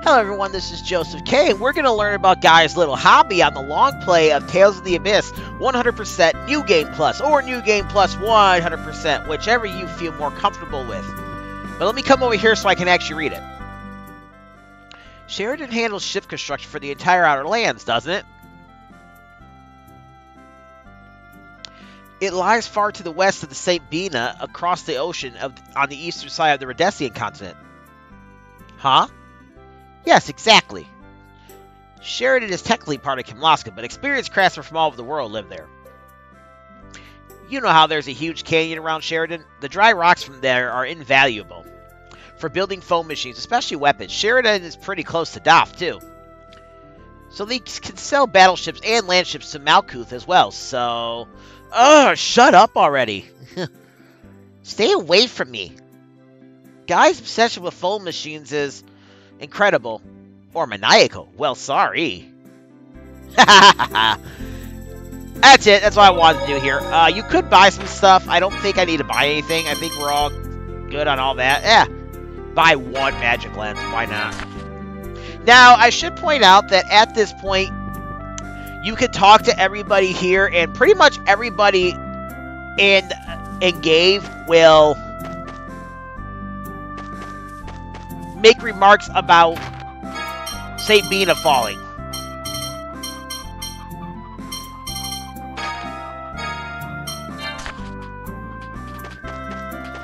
Hello everyone, this is Joseph K, and we're going to learn about Guy's little hobby on the long play of Tales of the Abyss 100% New Game Plus, or New Game Plus 100%, whichever you feel more comfortable with. But let me come over here so I can actually read it. Sheridan handles ship construction for the entire Outer Lands, doesn't it? It lies far to the west of the St. Binah, across the ocean on the eastern side of the Rhodesian continent. Huh? Yes, exactly. Sheridan is technically part of Kimlasca, but experienced craftsmen from all over the world live there. You know how there's a huge canyon around Sheridan? The dry rocks from there are invaluable for building foam machines, especially weapons. Sheridan is pretty close to Doff, too. So they can sell battleships and landships to Malkuth as well, so... Ugh, shut up already. Stay away from me. Guy's obsession with foam machines is... incredible. Or maniacal. Well, sorry. That's it. That's what I wanted to do here. You could buy some stuff. I don't think I need to buy anything. I think we're all good on all that. Yeah. Buy one magic lens. Why not? Now, I should point out that at this point, you can talk to everybody here, and pretty much everybody in Engeve will make remarks about St. Binah falling.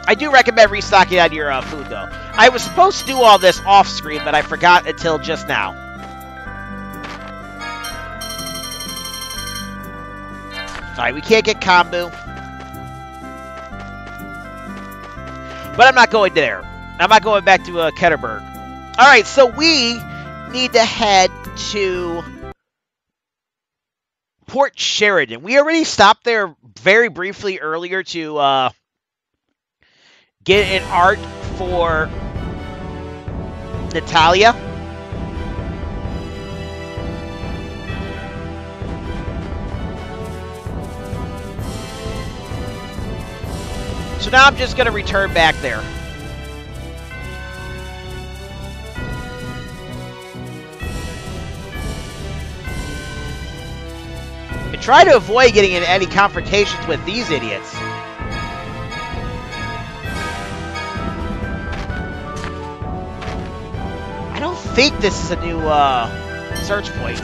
I do recommend restocking on your food, though. I was supposed to do all this off-screen, but I forgot until just now. Alright, we can't get Kombu. But I'm not going there. I'm not going back to Ketterberg. Alright, so we need to head to Port Sheridan. We already stopped there very briefly earlier to get an art for Natalia. So now I'm just going to return back there. And try to avoid getting in any confrontations with these idiots. I don't think this is a new search point.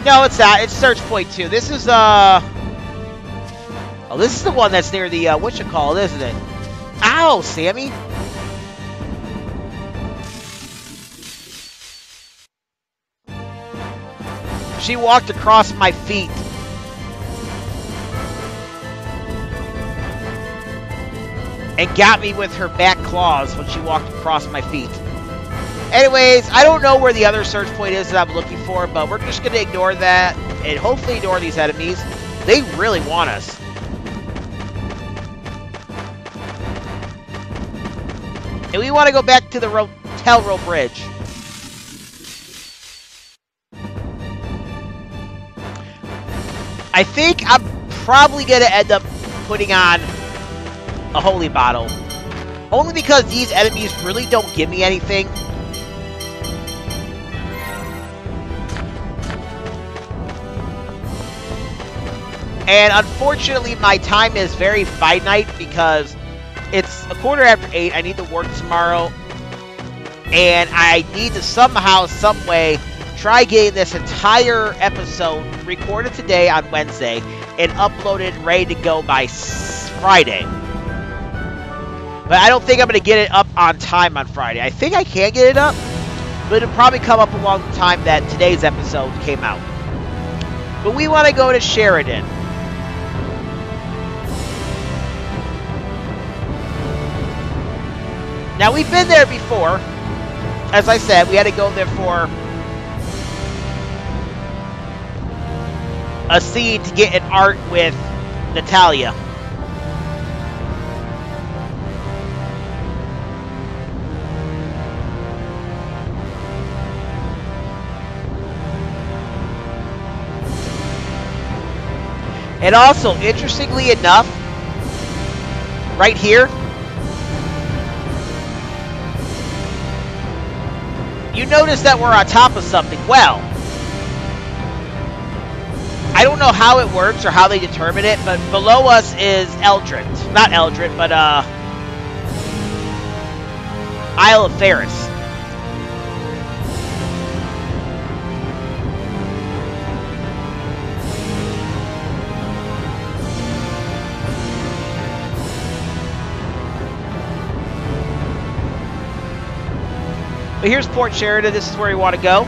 No, it's not. It's search point 2. This is, oh, this is the one that's near the, whatchamacallit, isn't it? Ow, Sammy! She walked across my feet. And got me with her back claws when she walked across my feet. Anyways, I don't know where the other search point is that I'm looking for, but we're just going to ignore that and hopefully ignore these enemies. They really want us. And we want to go back to the Telro Bridge. I think I'm probably going to end up putting on a holy bottle. Only because these enemies really don't give me anything. And unfortunately, my time is very finite because it's 8:15. I need to work tomorrow. And I need to somehow, some way, try getting this entire episode recorded today on Wednesday and uploaded and ready to go by Friday. But I don't think I'm going to get it up on time on Friday. I think I can get it up, but it'll probably come up along the time that today's episode came out. But we want to go to Sheridan. Now, we've been there before. As I said, we had to go there for a scene to get an art with Natalia. And also, interestingly enough, right here, you notice that we're on top of something. Well, I don't know how it works or how they determine it, but below us is Eldrit. Not Eldrit, but Isle of Ferris. But here's Port Sheridan. This is where we want to go.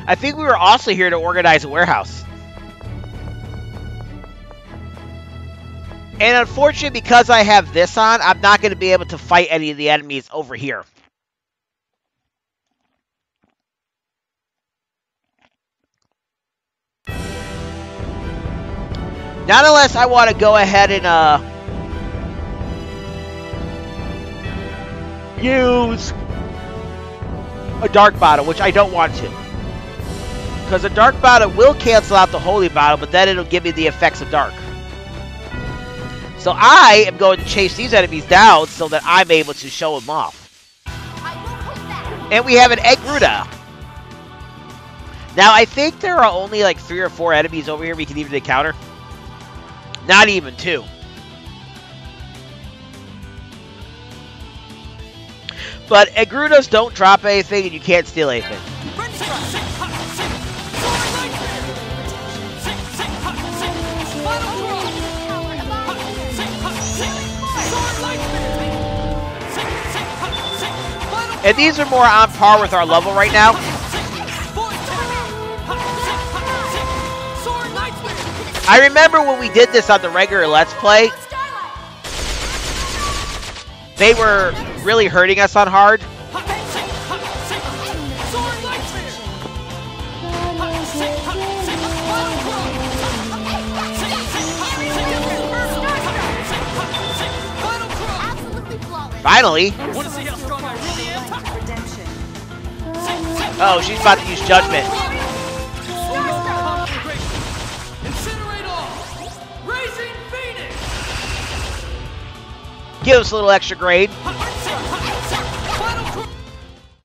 I think we were also here to organize a warehouse. And unfortunately, because I have this on, I'm not going to be able to fight any of the enemies over here. Not unless I want to go ahead and use a dark bottle, which I don't want to. Because a dark bottle will cancel out the holy bottle, but then it'll give me the effects of dark. So I am going to chase these enemies down so that I'm able to show them off. And we have an Egruda. Now, I think there are only like 3 or 4 enemies over here we can even encounter. Not even 2. But Egrudas don't drop anything and you can't steal anything. And these are more on par with our level right now. I remember when we did this on the regular Let's Play, they were really hurting us on hard. Finally. Oh, she's about to use Judgment. Give us a little extra grade.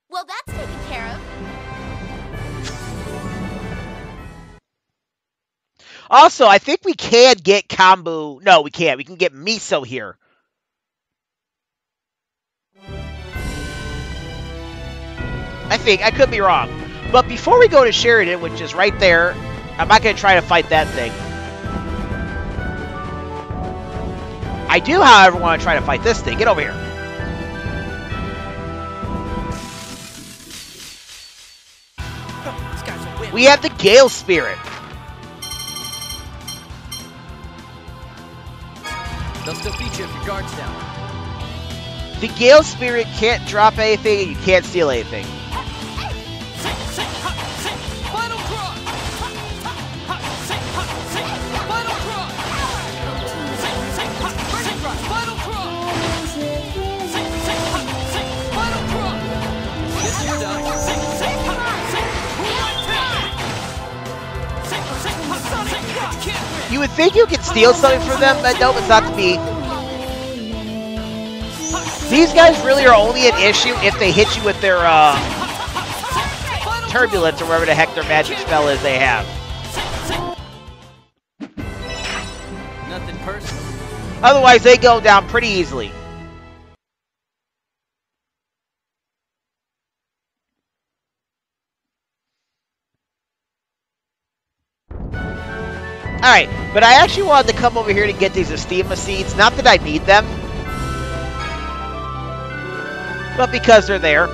Well, that's taken care of. Also, I think we can get Kombu. No, we can't. We can get Miso here. I think. I could be wrong. But before we go to Sheridan, which is right there, I'm not going to try to fight that thing. I do, however, want to try to fight this thing. Get over here. We have the Gale Spirit. They'll still beat you if your guard's down. The Gale Spirit can't drop anything and you can't steal anything. You would think you could steal something from them, but nope, it's not to be. These guys really are only an issue if they hit you with their turbulence or whatever the heck their magic spell is they have. Nothing personal. Otherwise, they go down pretty easily. Alright, but I actually wanted to come over here to get these Estima seeds. Not that I need them, but because they're there.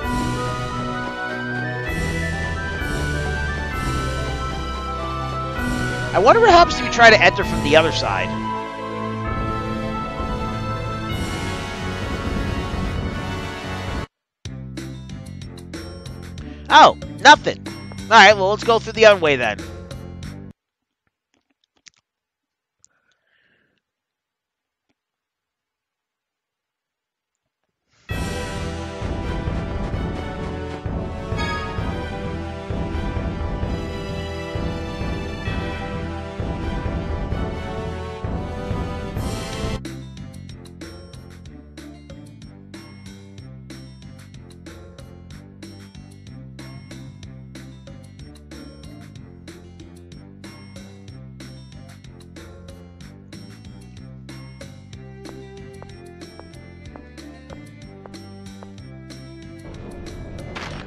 I wonder what happens if you try to enter from the other side. Oh, nothing. Alright, well, let's go through the other way then.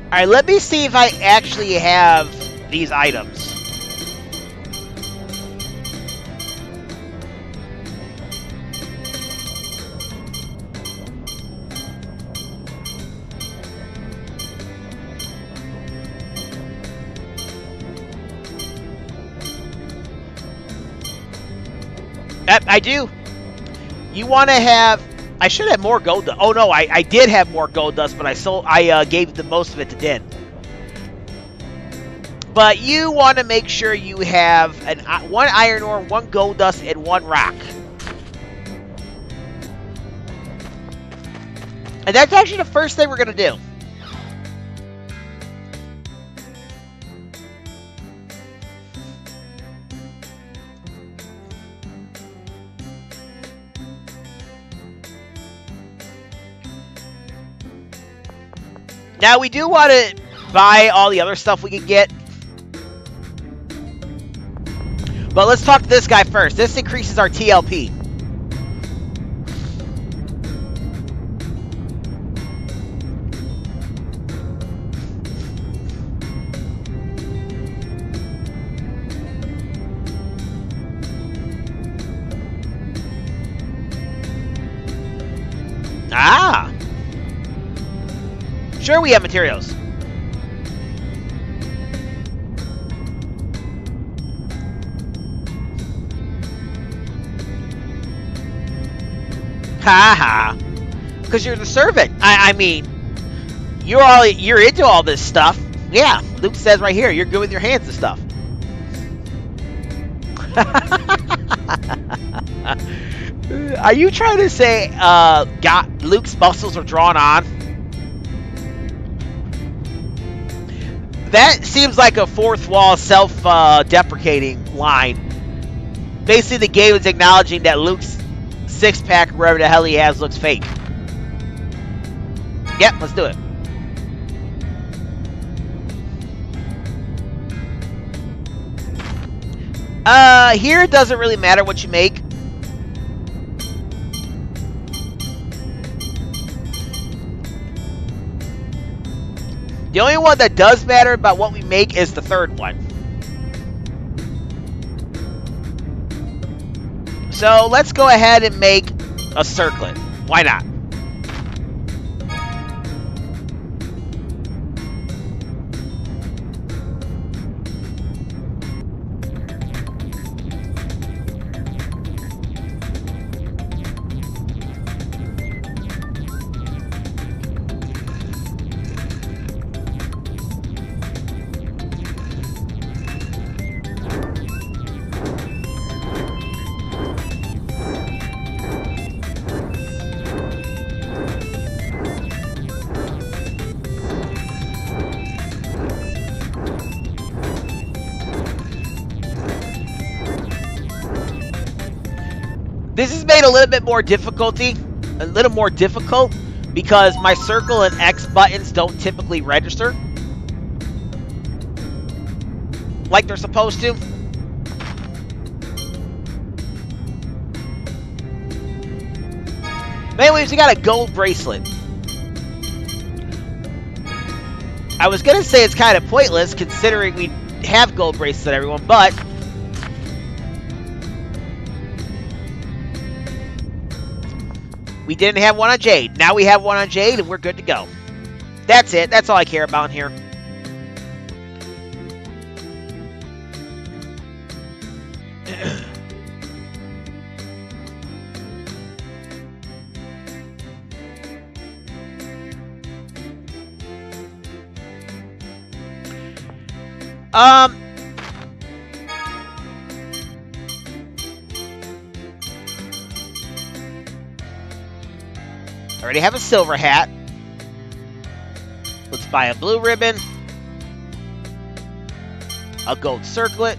Alright, let me see if I actually have these items. I do. You want to have... I should have more gold dust. Oh no, I did have more gold dust, but I gave the most of it to Din. But you want to make sure you have one iron ore, one gold dust, and one rock. And that's actually the first thing we're going to do. Now, we do want to buy all the other stuff we can get. But let's talk to this guy first. This increases our TLP. Ah! Sure, we have materials. Haha. Because you're the servant. I mean, you're into all this stuff. Yeah, Luke says right here, you're good with your hands and stuff. Are you trying to say Luke's muscles are drawn on? That seems like a fourth wall self-deprecating line. Basically, the game is acknowledging that Luke's six-pack, wherever the hell he has, looks fake. Yep, let's do it. Here it doesn't really matter what you make. The only one that does matter about what we make is the third one. So let's go ahead and make a circlet. Why not? This is made a little bit more difficult because my circle and X buttons don't typically register like they're supposed to. But anyways, we got a gold bracelet. I was going to say it's kind of pointless considering we have gold bracelets on everyone, but We didn't have one on Jade. Now we have one on Jade, and we're good to go. That's it. That's all I care about here. I already have a silver hat. Let's buy a blue ribbon. A gold circlet.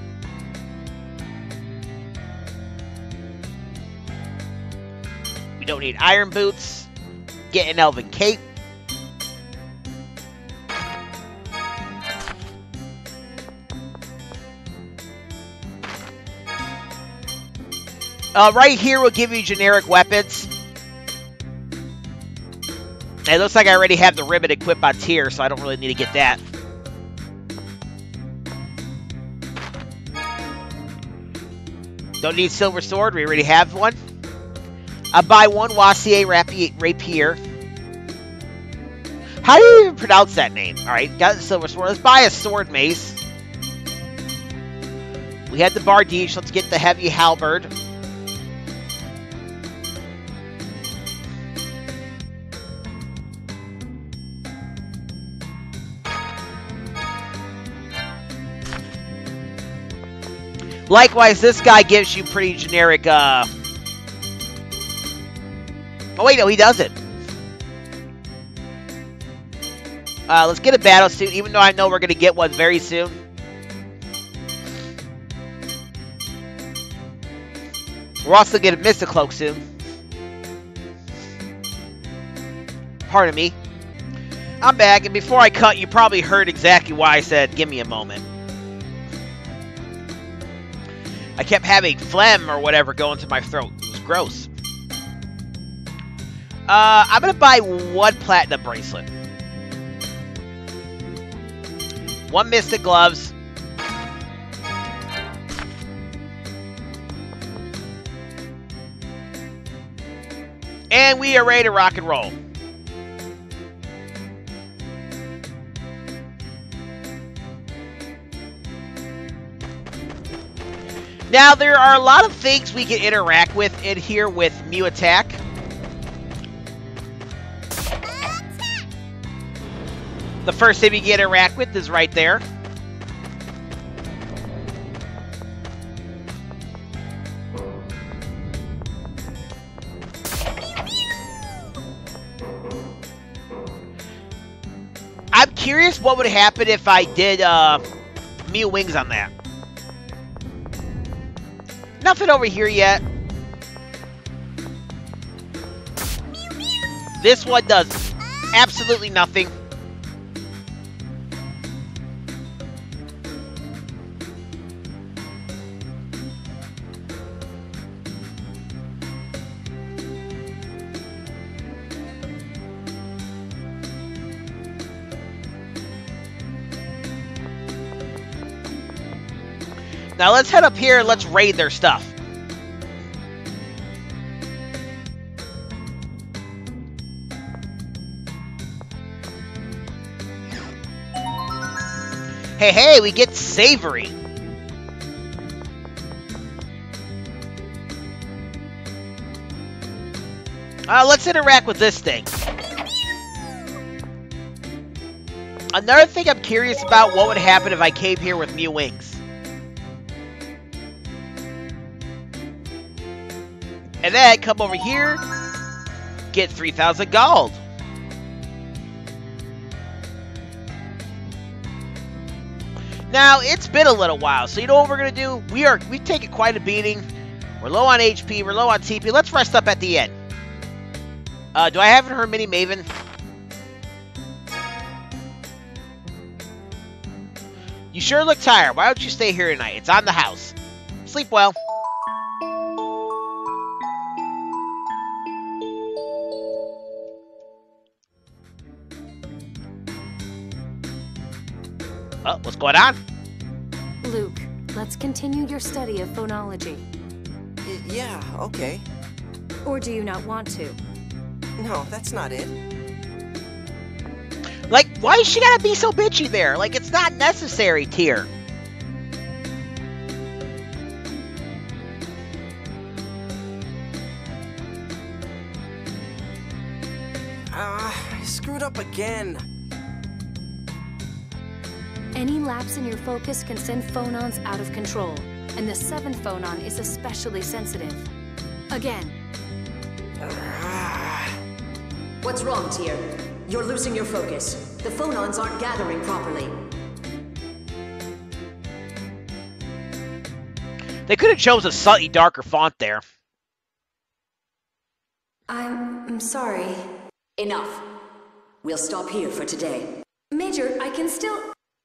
We don't need iron boots. Get an elven cape. Right here will give you generic weapons. It looks like I already have the ribbon equipped on tier, so I don't really need to get that. Don't need silver sword. We already have one. I buy one Wassier rapier. How do you even pronounce that name? Alright, got the silver sword. Let's buy a sword mace. We had the bardiche. Let's get the heavy halberd. Likewise, this guy gives you pretty generic, Oh, wait, no, he doesn't. Let's get a battle suit, even though I know we're going to get one very soon. We're also going to get a Mystic Cloak soon. Pardon me. I'm back, and before I cut, you probably heard exactly why I said, give me a moment. I kept having phlegm or whatever going to my throat. It was gross. I'm going to buy one platinum bracelet. One mystic gloves. And we are ready to rock and roll. Now, there are a lot of things we can interact with in here with Mew Attack. The first thing we can interact with is right there. I'm curious what would happen if I did Mew Wings on that. Nothing over here yet. This one does absolutely nothing. Now let's head up here and let's raid their stuff. Hey, hey, we get savory. Let's interact with this thing. Another thing I'm curious about, what would happen if I came here with Mew Wings? And then come over here, get 3,000 gold. Now, it's been a little while, so you know what we're going to do? We've taken quite a beating. We're low on HP, we're low on TP. Let's rest up at the end. Do I have her Mini Maven? You sure look tired. Why don't you stay here tonight? It's on the house. Sleep well. Oh, what's going on? Luke, let's continue your study of phonology. Yeah, okay. Or do you not want to? No, that's not it. Like, why is she gotta be so bitchy there? Like, it's not necessary, Tyr. I screwed up again. Any lapse in your focus can send phonons out of control, and the 7th phonon is especially sensitive. Again. What's wrong, Tyr? You're losing your focus. The phonons aren't gathering properly. They could have chose a slightly darker font there. I'm sorry. Enough. We'll stop here for today. Major, I can still...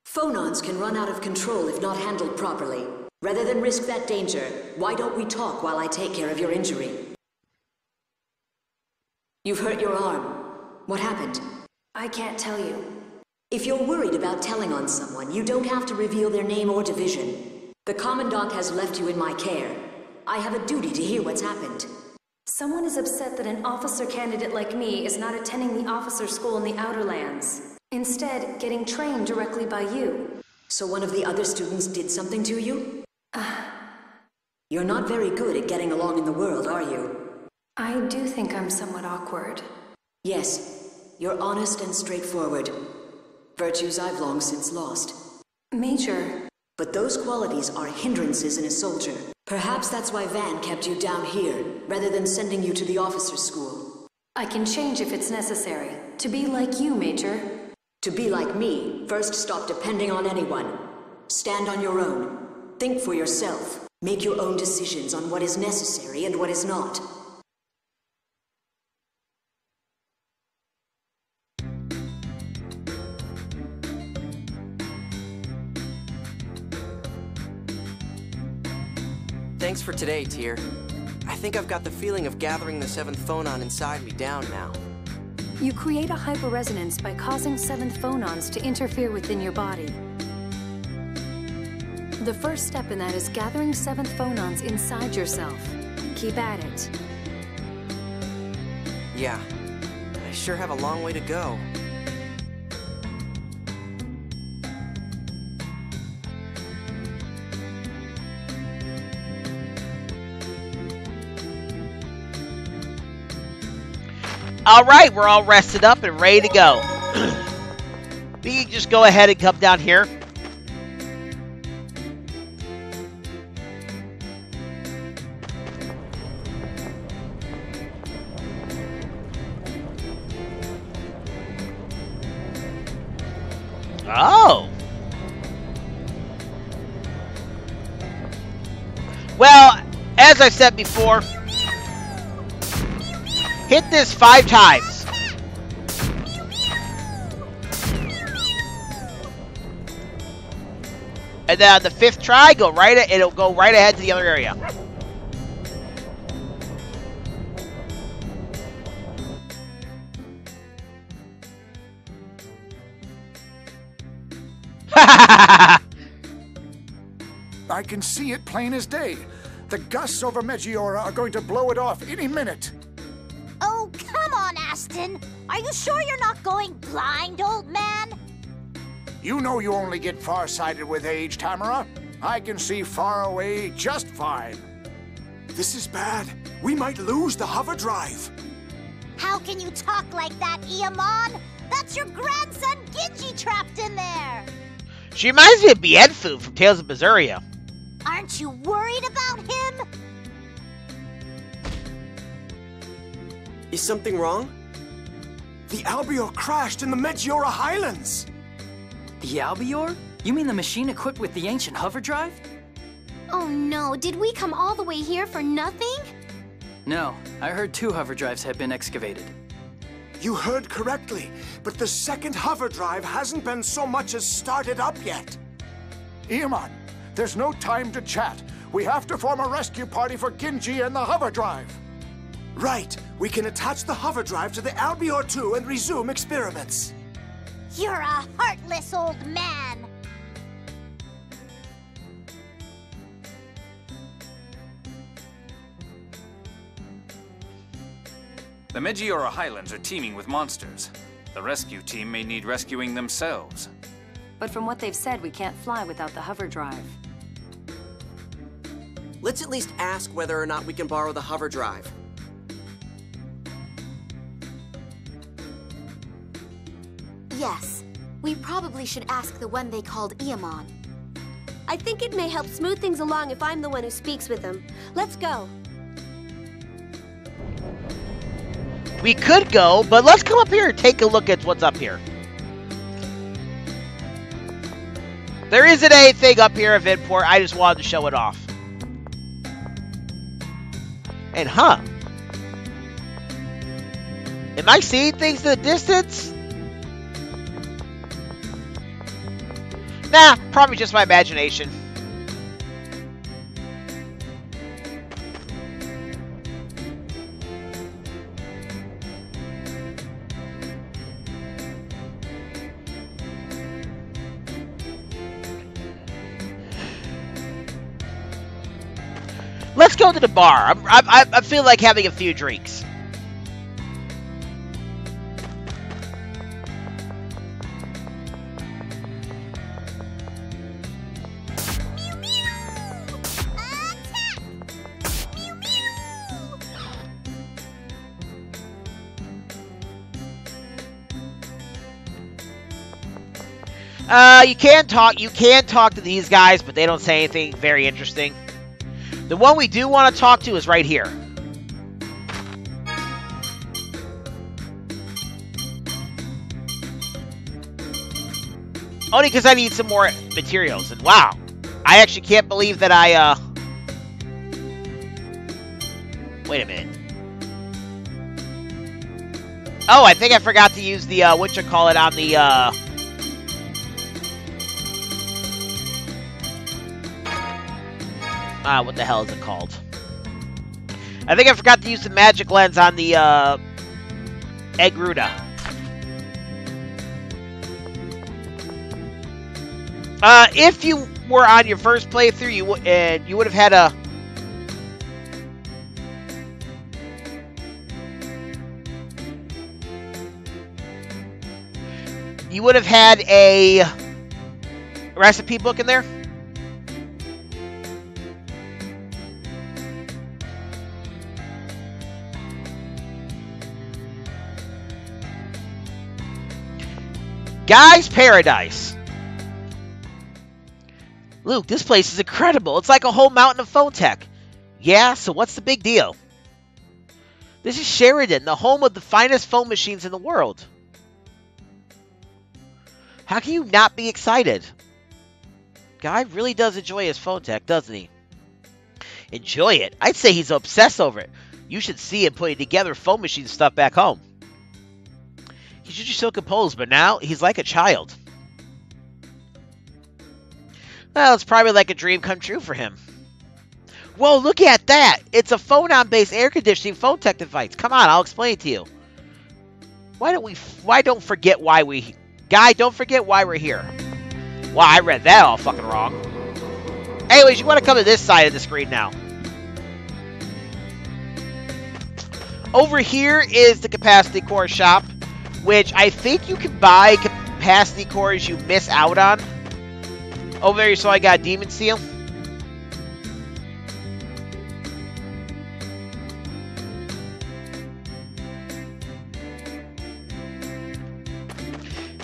Phonons can run out of control if not handled properly. Rather than risk that danger, why don't we talk while I take care of your injury? You've hurt your arm. What happened? I can't tell you. If you're worried about telling on someone, you don't have to reveal their name or division. The Commandant has left you in my care. I have a duty to hear what's happened. Someone is upset that an officer candidate like me is not attending the officer school in the Outer Lands. Instead, getting trained directly by you. So one of the other students did something to you? You're not very good at getting along in the world, are you? I do think I'm somewhat awkward. Yes, you're honest and straightforward. Virtues I've long since lost. Major... But those qualities are hindrances in a soldier. Perhaps that's why Van kept you down here, rather than sending you to the officer's school. I can change if it's necessary. To be like you, Major. To be like me, first stop depending on anyone. Stand on your own. Think for yourself. Make your own decisions on what is necessary and what is not. Thanks for today, Tyr. I think I've got the feeling of gathering the 7th phonon inside me down now. You create a hyperresonance by causing 7th phonons to interfere within your body. The first step in that is gathering 7th phonons inside yourself. Keep at it. Yeah, I sure have a long way to go. Alright, we're all rested up and ready to go. We can just go ahead and come down here. Oh. Well, as I said before, hit this 5 times. And then on the 5th try, it'll go right ahead to the other area. I can see it plain as day. The gusts over Meggiora are going to blow it off any minute. Oh, come on, Aston. Are you sure you're not going blind, old man? You know you only get farsighted with age, Tamara. I can see far away just fine. This is bad. We might lose the hover drive. How can you talk like that, Iamon? That's your grandson Ginji trapped in there. She reminds me of Bienfu from Tales of Berseria. Aren't you worried about him? Is something wrong? The Albiore crashed in the Meggiora Highlands. The Albiore? You mean the machine equipped with the ancient hover drive? Oh no, did we come all the way here for nothing? No, I heard 2 hover drives had been excavated. You heard correctly, but the 2nd hover drive hasn't been so much as started up yet. Iamon, there's no time to chat. We have to form a rescue party for Ginji and the hover drive. Right. We can attach the hover drive to the Albiore II and resume experiments. You're a heartless old man. The Meggiora Highlands are teeming with monsters. The rescue team may need rescuing themselves. But from what they've said, we can't fly without the hover drive. Let's at least ask whether or not we can borrow the hover drive. Yes, we probably should ask the one they called Iamon. I think it may help smooth things along if I'm the one who speaks with them. Let's go. We could go, but let's come up here and take a look at what's up here. There isn't anything up here of import. I just wanted to show it off. And am I seeing things in the distance? Nah, probably just my imagination. Let's go to the bar. I feel like having a few drinks. You can talk to these guys, but they don't say anything very interesting. The one we do want to talk to is right here. Only because I need some more materials. And wow, I actually can't believe that I, wait a minute. Oh, I think I forgot to use the, on the, what the hell is it called? I think I forgot to use the magic lens on the, Egruda. If you were on your first playthrough, you would have had a... You would have had a recipe book in there. Guy's Paradise. Luke, this place is incredible. It's like a whole mountain of fontech. Yeah, so what's the big deal? This is Sheridan, the home of the finest phone machines in the world. How can you not be excited? Guy really does enjoy his fontech, doesn't he? Enjoy it? I'd say he's obsessed over it. You should see him putting together phone machine stuff back home. He's usually so composed, but now he's like a child. Well, it's probably like a dream come true for him. Whoa, look at that! It's a phonon-based air conditioning phone tech device. Come on, I'll explain it to you. Guy, don't forget why we're here. Wow, I read that all fucking wrong. Anyways, you want to come to this side of the screen now. Over here is the capacity core shop, which I think you can buy capacity cores you miss out on. Over there you saw I got Demon Seal.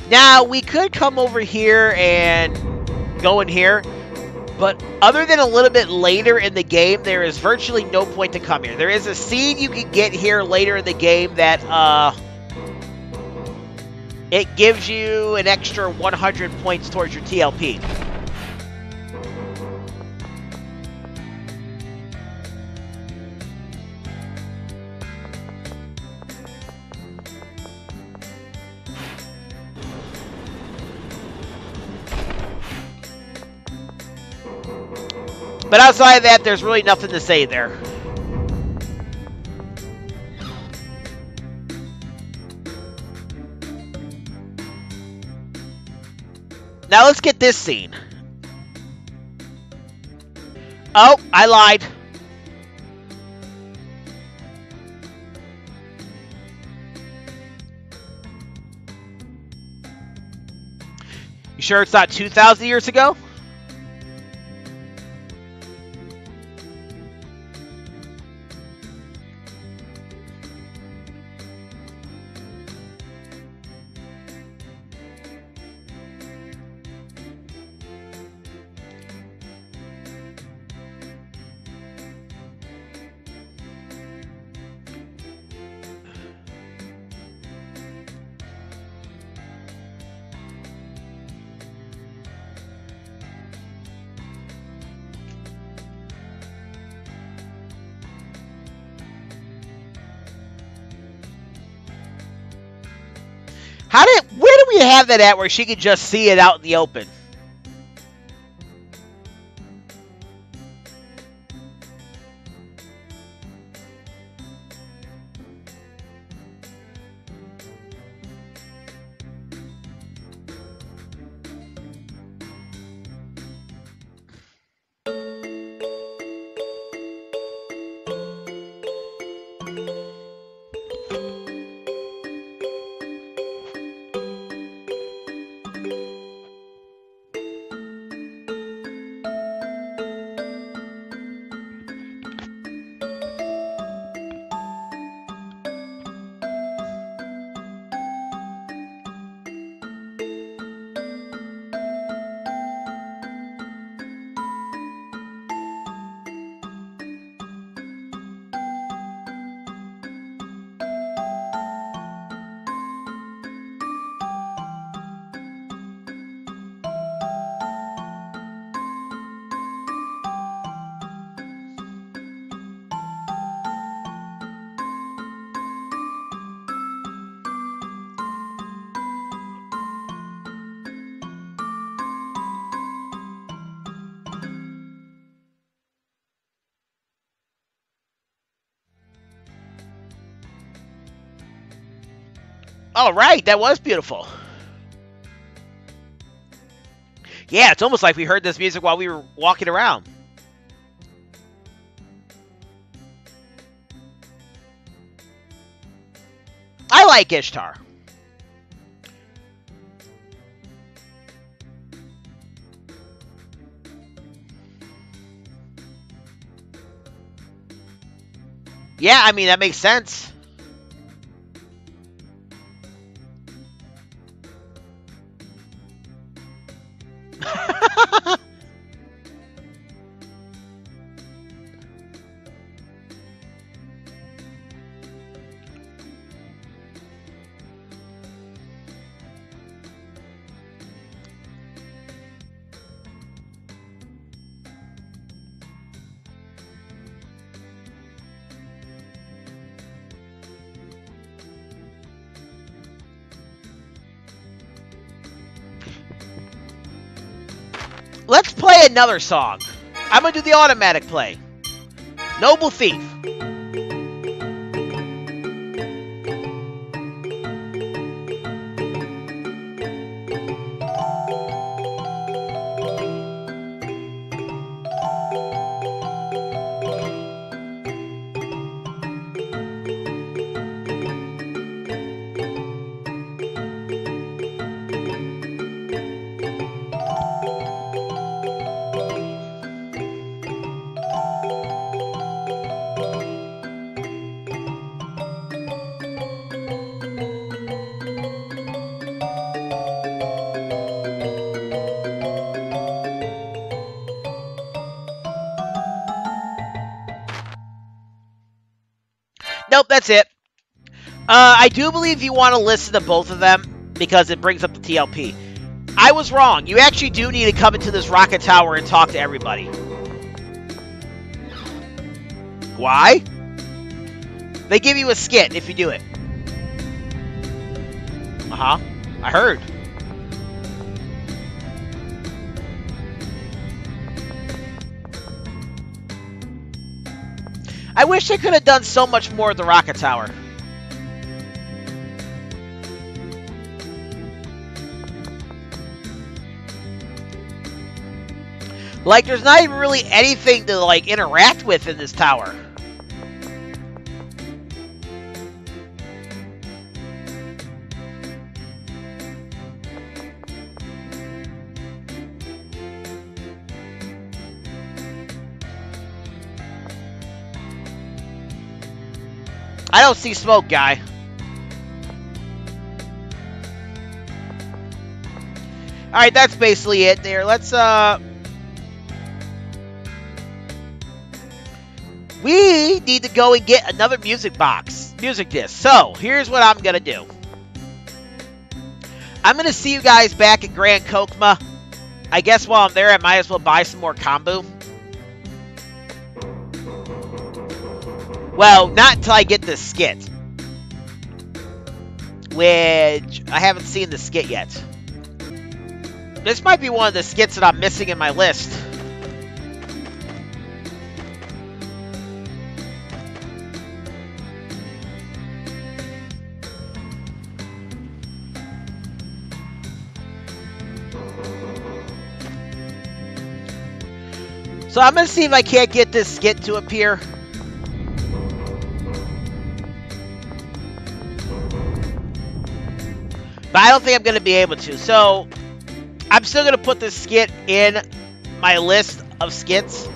Now, we could come over here and go in here, but other than a little bit later in the game, there is virtually no point to come here. There is a scene you can get here later in the game that, it gives you an extra 100 points towards your TLP. But outside of that, there's really nothing to say there. Now let's get this scene. Oh, I lied. You sure it's not 2,000 years ago? Where do we have that at where she could just see it out in the open? All right, that was beautiful. Yeah, it's almost like we heard this music while we were walking around. I like Ishtar. Yeah, I mean, that makes sense. Let's play another song. I'm going to do the automatic play. Noble Thief. Nope, that's it. I do believe you want to listen to both of them because it brings up the TLP. I was wrong. You actually do need to come into this rocket tower and talk to everybody. Why? They give you a skit if you do it. Uh-huh. I heard. I wish they could have done so much more of the rocket tower. Like, there's not even really anything to, like, interact with in this tower. I don't see smoke, guy. Alright, that's basically it there. Let's, we need to go and get another music box. Music disc. So, here's what I'm gonna do. I'm gonna see you guys back at Grand Chokmah. I guess while I'm there, I might as well buy some more kombu. Well, not until I get this skit. Which, I haven't seen the skit yet. This might be one of the skits that I'm missing in my list. So I'm going to see if I can't get this skit to appear. But I don't think I'm going to be able to. So I'm still going to put this skit in my list of skits.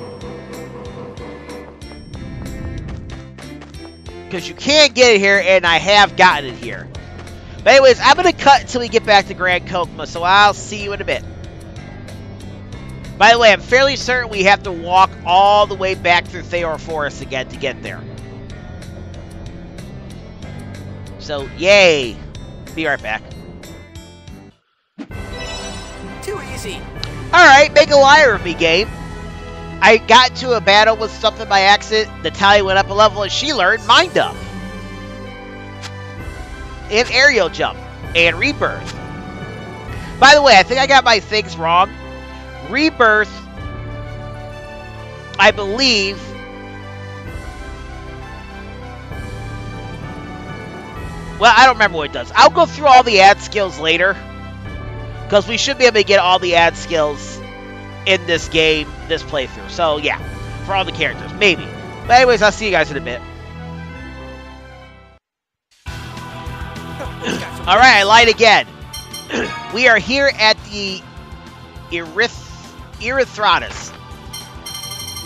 Because you can get it here, and I have gotten it here. But anyways, I'm going to cut until we get back to Grand Chokmah. So I'll see you in a bit. By the way, I'm fairly certain we have to walk all the way back through Thayor Forest again to get there. So, yay. Be right back. Too easy. Alright, make a liar of me, game. I got into a battle with something by accident. Natalia went up a level and she learned Mind Up. And Aerial Jump. And Rebirth. By the way, I think I got my things wrong. Rebirth, I believe, well, I don't remember what it does. I'll go through all the ad skills later, because we should be able to get all the ad skills in this game, this playthrough. So, yeah, for all the characters, maybe. But anyways, I'll see you guys in a bit. Alright, I lied again. We are here at the Erythrotus.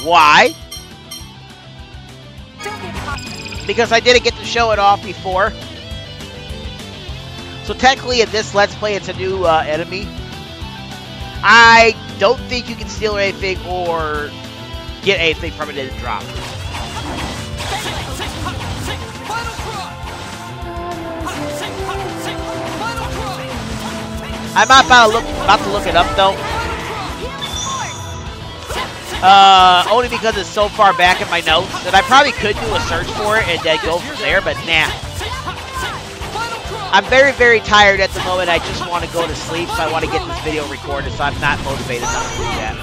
Why? Because I didn't get to show it off before. So technically in this Let's Play it's a new enemy. I don't think you can steal anything or get anything from it in a drop. I'm not about to look it up though. Only because it's so far back in my notes that I probably could do a search for it and then go from there, but nah. I'm very, very tired at the moment. I just want to go to sleep, so I want to get this video recorded, so I'm not motivated enough to do that.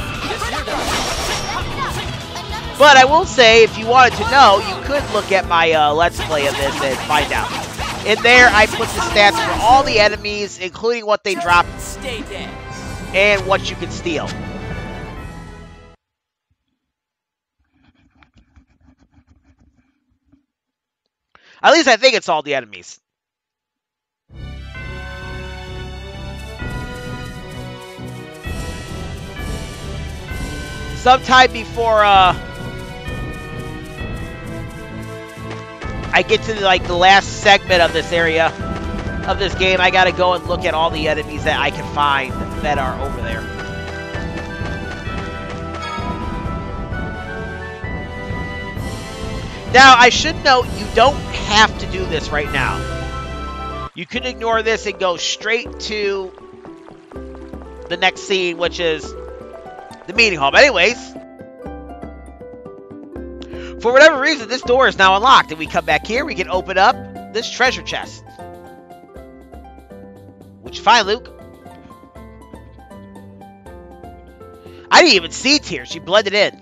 But I will say, if you wanted to know, you could look at my Let's Play of this and find out. In there, I put the stats for all the enemies, including what they drop and what you can steal. At least I think it's all the enemies. Sometime before I get to like the last segment of this area of this game, I gotta go and look at all the enemies that I can find that are over there. Now, I should note, you don't have to do this right now. You can ignore this and go straight to the next scene, which is the meeting hall. But anyways, for whatever reason, this door is now unlocked. And we come back here, we can open up this treasure chest. Which you find, Luke. I didn't even see Tears. She blended in.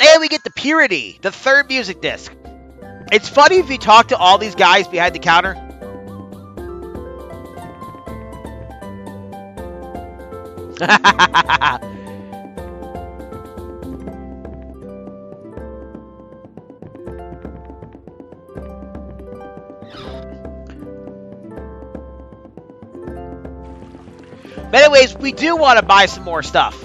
And we get the Purity, the third music disc. It's funny if you talk to all these guys behind the counter. But anyways, we do want to buy some more stuff.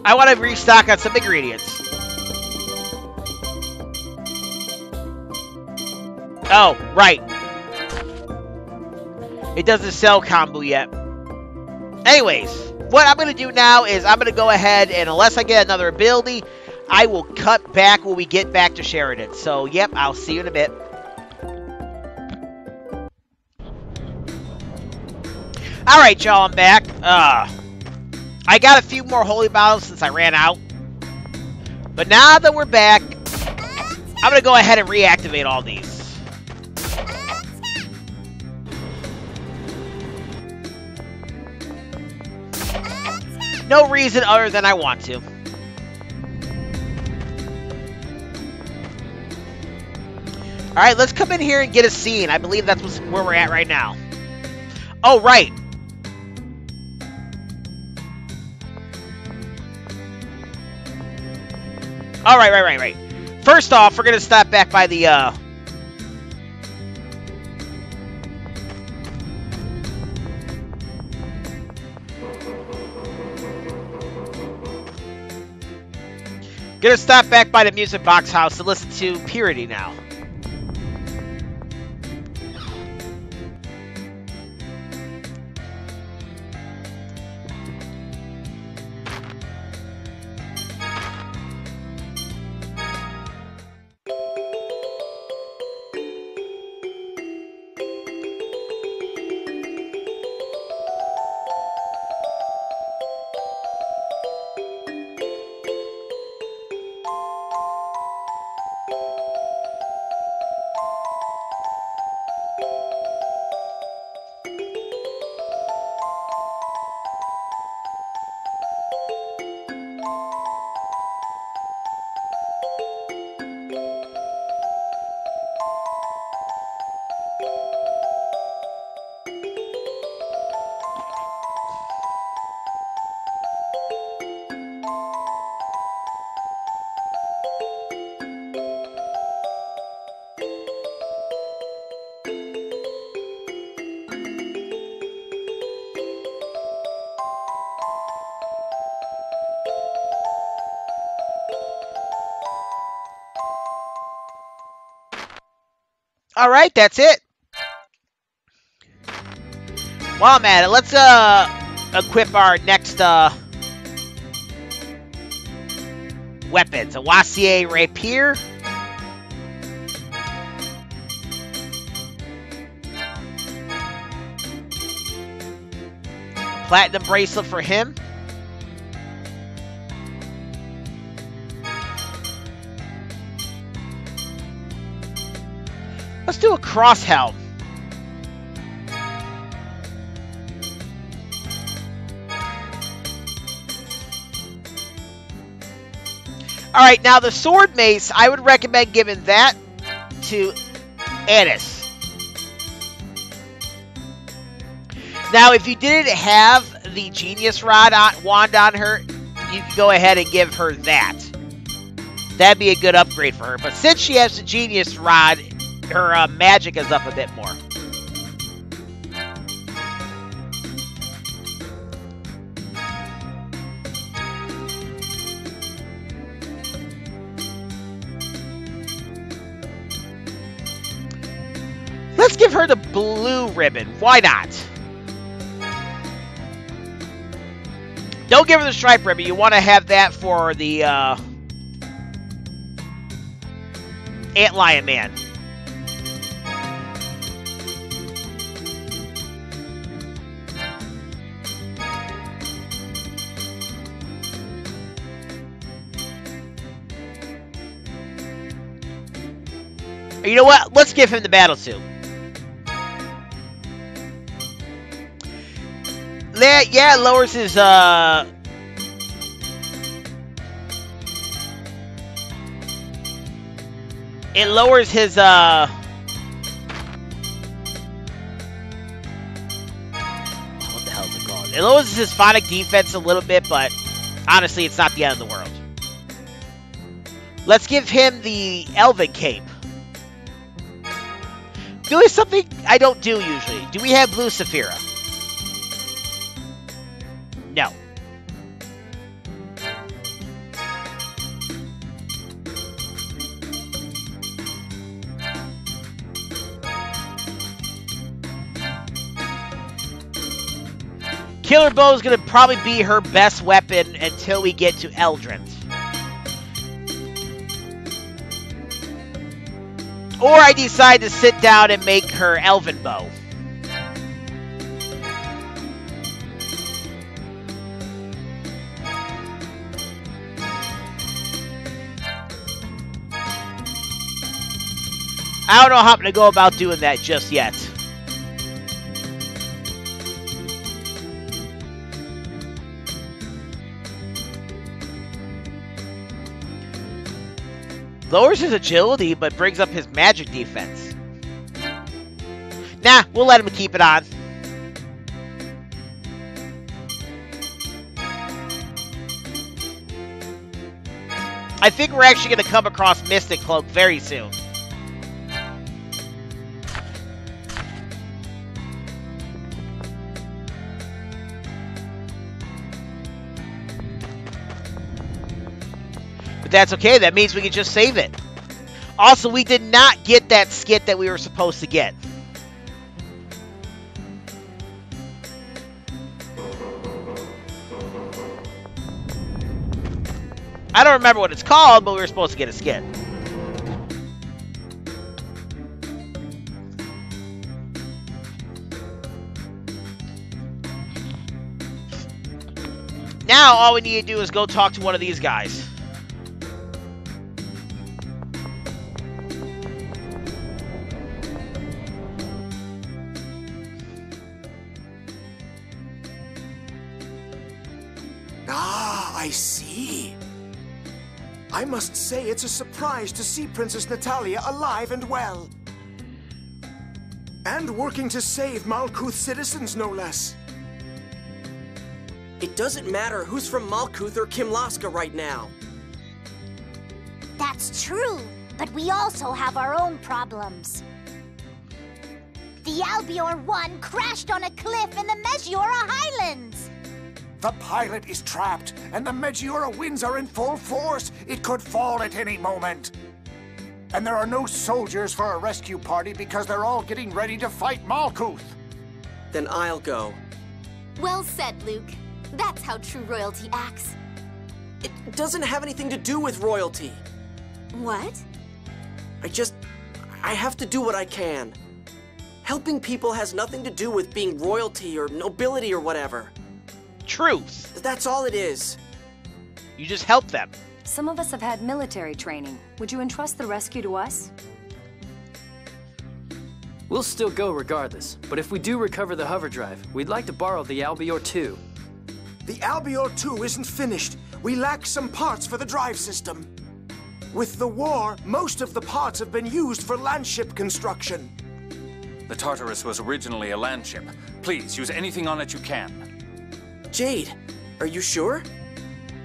I want to restock on some ingredients. Oh, right. It doesn't sell kombu yet. Anyways, what I'm going to do now is I'm going to go ahead and unless I get another ability, I will cut back when we get back to Sheridan. So, yep, I'll see you in a bit. Alright, y'all, I'm back. I got a few more holy bottles since I ran out. But now that we're back, I'm going to go ahead and reactivate all these. No reason other than I want to. Alright, let's come in here and get a scene. I believe that's where we're at right now. Oh, right. All right. First off, we're going to stop back by the, Gonna stop back by the music box house to listen to Purity now. All right, that's it. While I'm at it, let's equip our next weapons. A Wassier Rapier. Platinum bracelet for him. Let's do a cross helm. Alright, now the sword mace, I would recommend giving that to Asch. Now, if you didn't have the Genius wand on her, you can go ahead and give her that. That'd be a good upgrade for her. But since she has the Genius Rod, her magic is up a bit more. Let's give her the blue ribbon. Why not? Don't give her the stripe ribbon. You want to have that for the Antlion Man. You know what? Let's give him the battle suit. Yeah, it lowers his, it lowers his, It lowers his phonic defense a little bit, but honestly, it's not the end of the world. Let's give him the Elven Cape. Doing something I don't do usually. Do we have Blue Saphira? No. Killer Bow is going to probably be her best weapon until we get to Eldrin. Or I decide to sit down and make her Elven Bow. I don't know how I'm going to go about doing that just yet. Lowers his agility, but brings up his magic defense. Nah, we'll let him keep it on. I think we're actually going to come across Mystic Cloak very soon. But that's okay, that means we can just save it. Also, we did not get that skit that we were supposed to get. I don't remember what it's called, but we were supposed to get a skit. Now, all we need to do is go talk to one of these guys. I see. I must say it's a surprise to see Princess Natalia alive and well. And working to save Malkuth citizens, no less. It doesn't matter who's from Malkuth or Kimlasca right now. That's true, but we also have our own problems. The Albiore I crashed on a cliff in the Meggiora Highlands. The pilot is trapped, and the Meggiora winds are in full force. It could fall at any moment. And there are no soldiers for a rescue party because they're all getting ready to fight Malkuth. Then I'll go. Well said, Luke. That's how true royalty acts. It doesn't have anything to do with royalty. What? I have to do what I can. Helping people has nothing to do with being royalty or nobility or whatever. Truth. That's all it is. You just help them. Some of us have had military training. Would you entrust the rescue to us? We'll still go regardless, but if we do recover the hover drive, we'd like to borrow the Albiore II. The Albiore II isn't finished. We lack some parts for the drive system. With the war, most of the parts have been used for landship construction. The Tartarus was originally a landship. Please, use anything on it you can. Jade, are you sure?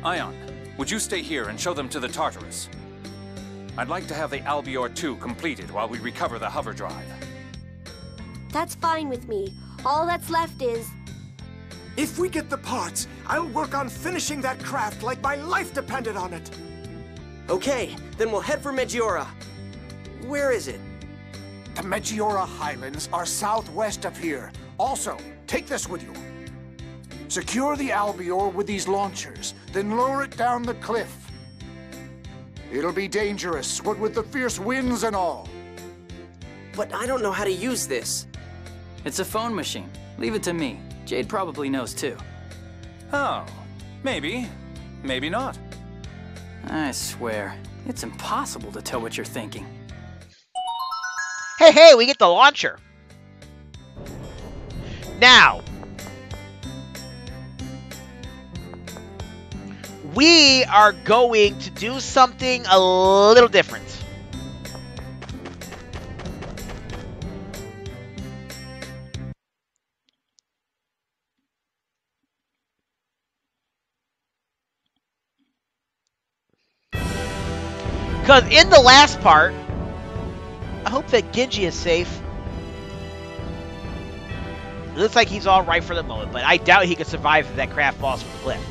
Ion, would you stay here and show them to the Tartarus? I'd like to have the Albiore II completed while we recover the hover drive. That's fine with me. All that's left is... If we get the parts, I'll work on finishing that craft like my life depended on it. Okay, then we'll head for Meggiora. Where is it? The Meggiora Highlands are southwest of here. Also, take this with you. Secure the Albiore with these launchers, then lower it down the cliff. It'll be dangerous, what with the fierce winds and all. But I don't know how to use this. It's a phone machine. Leave it to me. Jade probably knows too. Oh, maybe. Maybe not. I swear, it's impossible to tell what you're thinking. Hey, we get the launcher. Now, we are going to do something a little different. Because in the last part, I hope that Ginji is safe. It looks like he's all right for the moment, but I doubt he could survive if that craft falls from the cliff.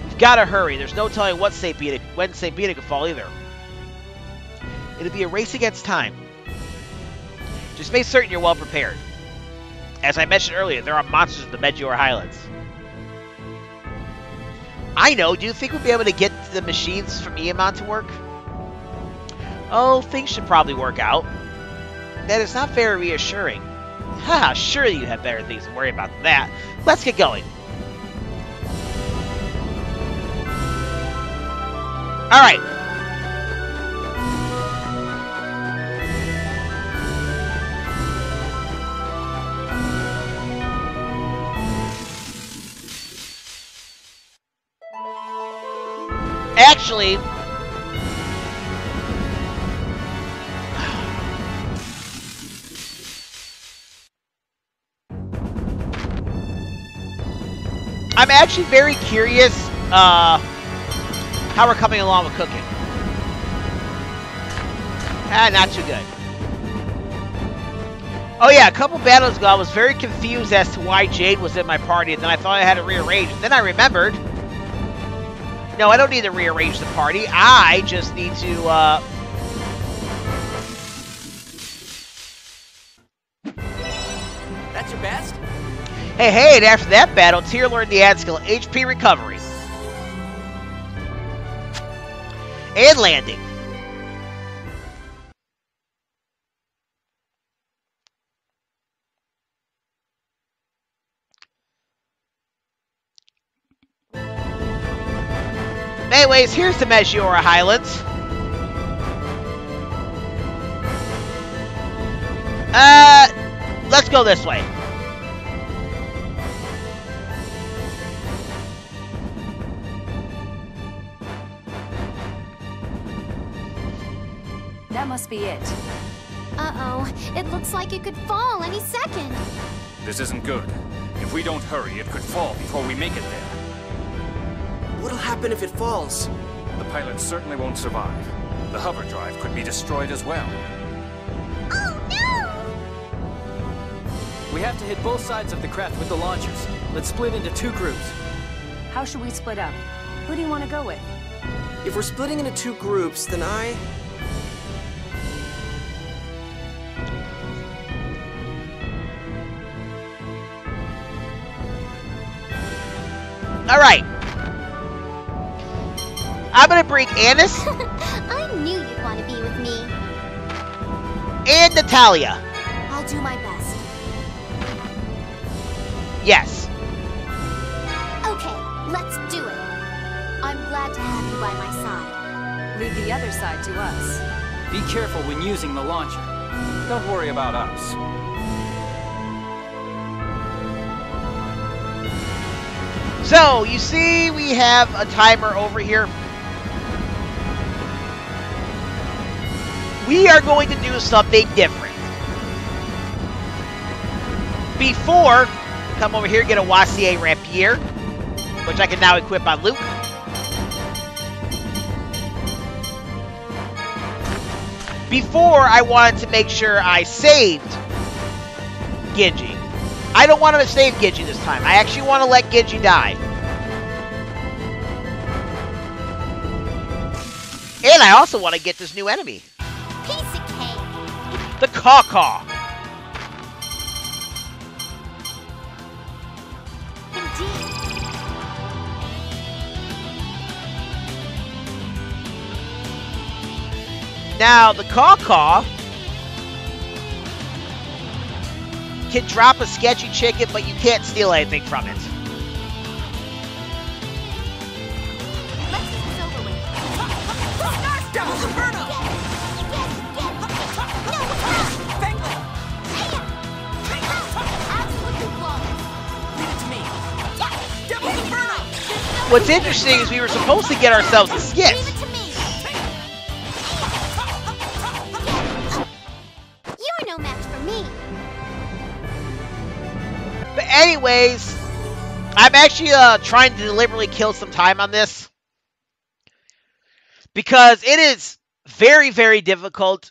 We've got to hurry. There's no telling when St. Binah could fall either. It'll be a race against time. Just make certain you're well prepared. As I mentioned earlier, there are monsters in the Meggiora Highlands. I know. Do you think we'll be able to get the machines from Iamon to work? Oh, things should probably work out. That is not very reassuring. Haha, surely you have better things to worry about than that. Let's get going. Alright. Actually, I'm actually very curious how we're coming along with cooking. Not too good. Oh yeah, a couple battles ago I was very confused as to why Jade was in my party, and then I thought I had to rearrange. Then I remembered, no, I don't need to rearrange the party. I just need to, That's your best? Hey, and after that battle, Tyr learned the ad skill HP recovery. And landing. Anyways, here's the Meggiora Highlands. Let's go this way. That must be it. Uh-oh. It looks like it could fall any second. This isn't good. If we don't hurry, it could fall before we make it there. What'll happen if it falls? The pilots certainly won't survive. The hover drive could be destroyed as well. Oh, no! We have to hit both sides of the craft with the launchers. Let's split into 2 groups. How should we split up? Who do you want to go with? If we're splitting into 2 groups, then I... Alright. I'm gonna bring Anis. I knew you'd want to be with me. And Natalia. I'll do my best. Yes. Okay, let's do it. I'm glad to have you by my side. Leave the other side to us. Be careful when using the launcher. Don't worry about us. So, you see we have a timer over here. We are going to do something different. Before, come over here, get a Wassier Rapier, which I can now equip on Luke. Before, I wanted to make sure I saved Ginji. I don't want him to save Ginji this time. I actually want to let Ginji die. And I also want to get this new enemy. Piece of cake. The Caw-Caw. Indeed. Now, the Caw-Caw can drop a sketchy chicken, but you can't steal anything from it. Let's get this over with. Devil's Inferno! Absolutely flawless. Leave it to me. Devil's Inferno! What's interesting is we were supposed to get ourselves a skit. Leave it to me. You're no match for me. But anyways, I'm actually trying to deliberately kill some time on this. Because it is very, very difficult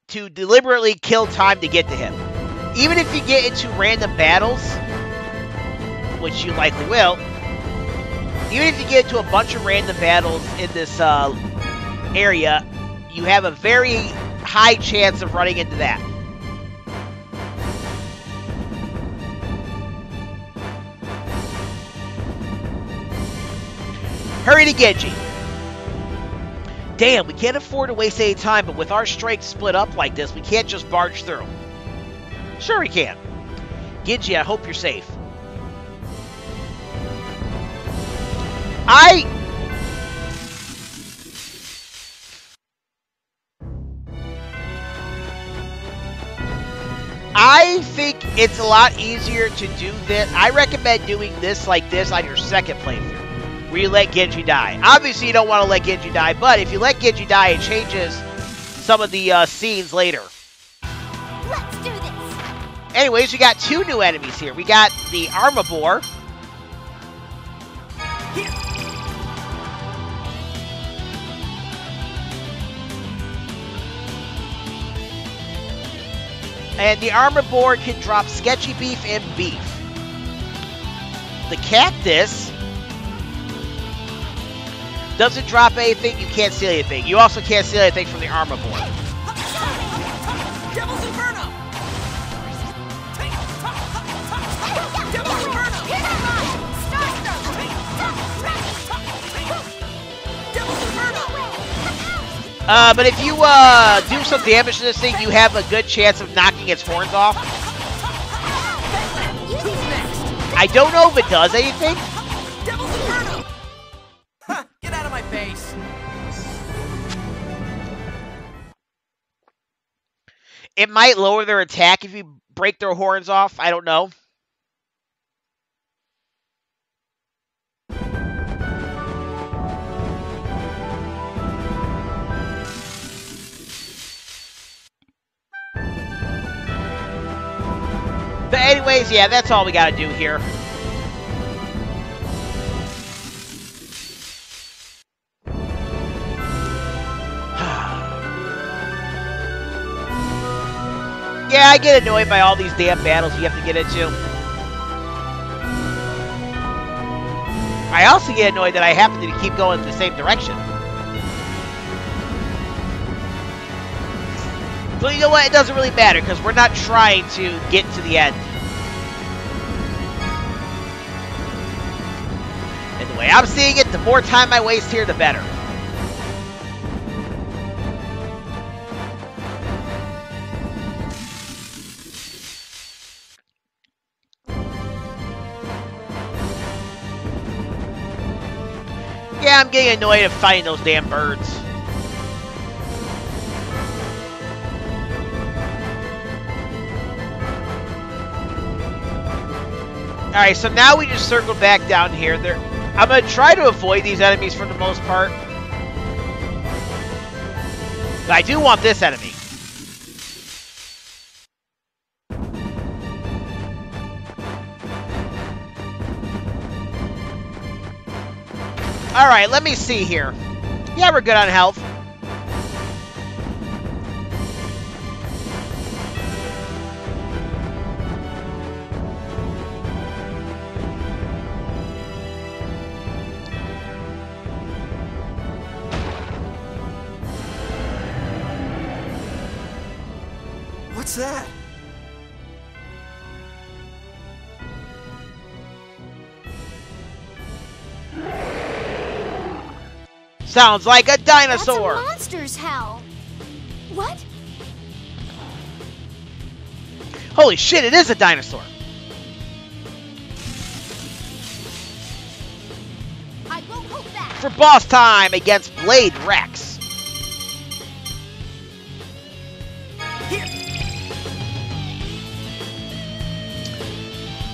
to deliberately kill time to get to him. Even if you get into random battles, which you likely will, even if you get into a bunch of random battles in this area, you have a very high chance of running into that. Hurry to Ginji. Damn, we can't afford to waste any time, but with our strength split up like this, we can't just barge through. Sure we can. Ginji, I hope you're safe. I think it's a lot easier to do this. I recommend doing this like this on your second playthrough, where you let Ginji die. Obviously, you don't want to let Ginji die, but if you let Ginji die, it changes some of the scenes later. Let's do this. Anyways, we got two new enemies here. We got the Albiore. And the Albiore can drop sketchy beef and beef. The cactus doesn't drop anything. You can't steal anything. You also can't steal anything from the Albiore. Devil's Inferno! Devil's Inferno! Devil's Inferno! But if you do some damage to this thing, you have a good chance of knocking its horns off. I don't know if it does anything. Devil's Inferno! Ha! Get out of my face! It might lower their attack if you break their horns off. I don't know. But anyways, yeah, that's all we gotta do here. Yeah, I get annoyed by all these damn battles you have to get into. I also get annoyed that I happen to keep going in the same direction. So you know what? It doesn't really matter, because we're not trying to get to the end. And the way I'm seeing it, the more time I waste here, the better. Yeah, I'm getting annoyed of fighting those damn birds. Alright, so now we just circle back down here. I'm going to try to avoid these enemies for the most part. But I do want this enemy. Alright, let me see here. Yeah, we're good on health. What's that? Sounds like a dinosaur. That's a monster's howl. What? Holy shit, it is a dinosaur. I won't hold back. For boss time against Blade Rex.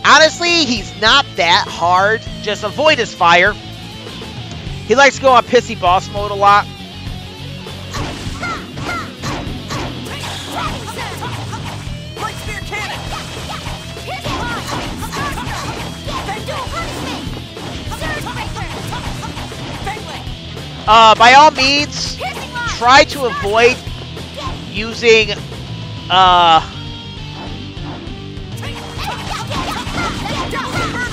Honestly, he's not that hard. Just avoid his fire. He likes to go on pissy boss mode a lot. Light spear cannon! By all means, try to avoid using,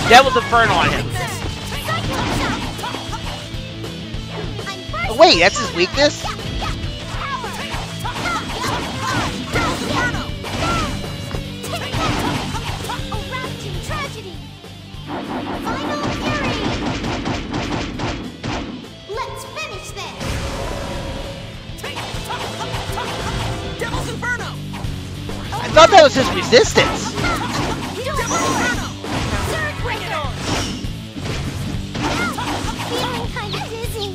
Devil's Inferno on him. Oh, wait, that's his weakness? Let's finish this. Devil's Inferno! I thought that was his resistance. Feeling kind of dizzy.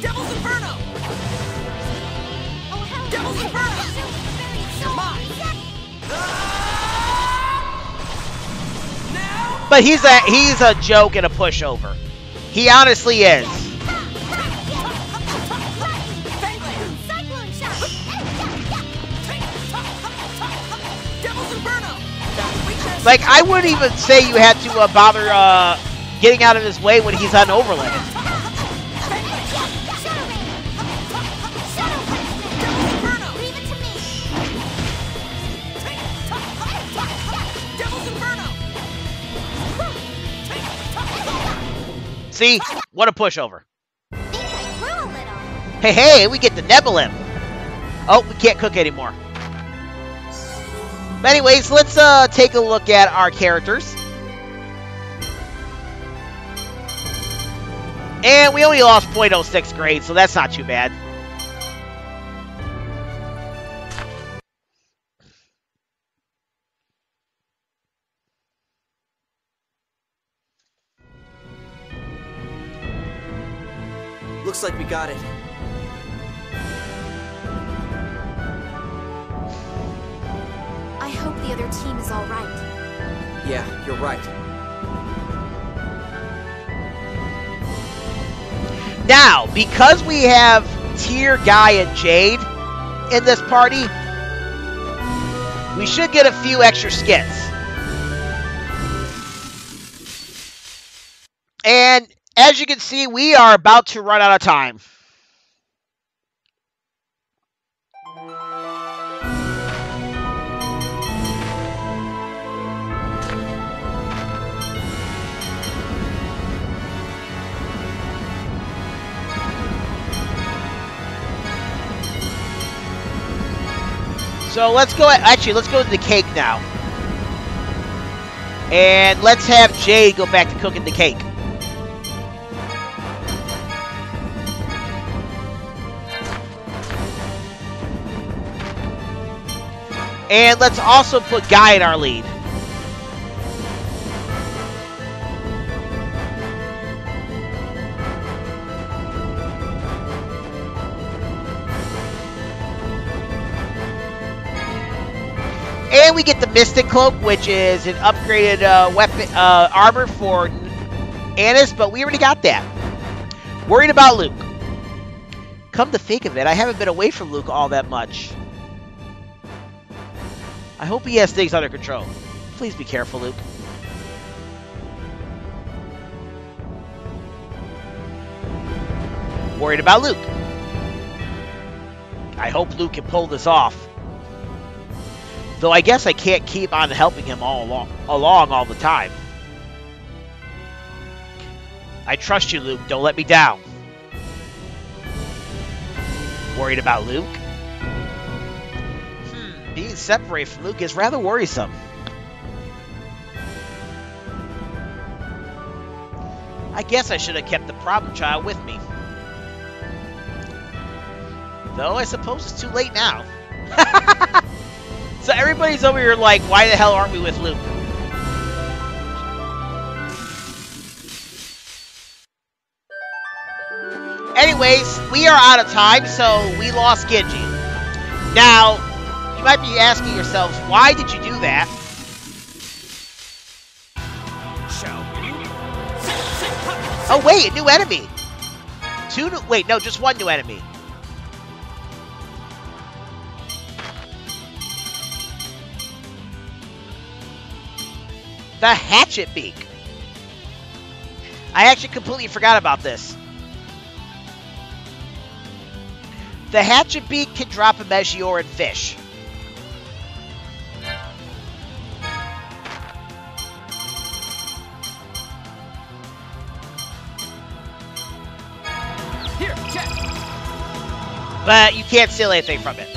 Devil's Inferno! Oh, hell. Devil's Inferno! Come on. Now! But he's a joke and a pushover. He honestly is. Cyclone shot. Devil's Inferno! Like, I wouldn't even say you had to bother getting out of his way when he's on overlay. Leave it to me. Devil's Inferno! See? What a pushover. Think I grew a little. Hey, we get the Nebulim. Oh, we can't cook anymore. But anyways, let's take a look at our characters. And we only lost 0.06 grade, so that's not too bad. Looks like we got it. I hope the other team is all right. Yeah, you're right. Now, because we have Tyr, Guy, and Jade in this party, we should get a few extra skits. And as you can see, we are about to run out of time. So let's go, actually, let's go to the cake now. And let's have Jade go back to cooking the cake. And let's also put Guy in our lead. And we get the Mystic Cloak, which is an upgraded weapon armor for Annis, but we already got that. Worried about Luke. Come to think of it, I haven't been away from Luke all that much. I hope he has things under control. Please be careful, Luke. Worried about Luke. I hope Luke can pull this off. Though I guess I can't keep on helping him along all the time. I trust you, Luke. Don't let me down. Worried about Luke? Being separated from Luke is rather worrisome. I guess I should have kept the problem child with me. Though I suppose it's too late now. So everybody's over here like, why the hell aren't we with Luke? Anyways, we are out of time, so we lost Ginji. Now, you might be asking yourselves, why did you do that? Oh wait, a new enemy! Wait, no, just one new enemy. The Hatchet Beak. I actually completely forgot about this. The hatchet beak can drop a Meggiora fish. Here, check. But you can't steal anything from it.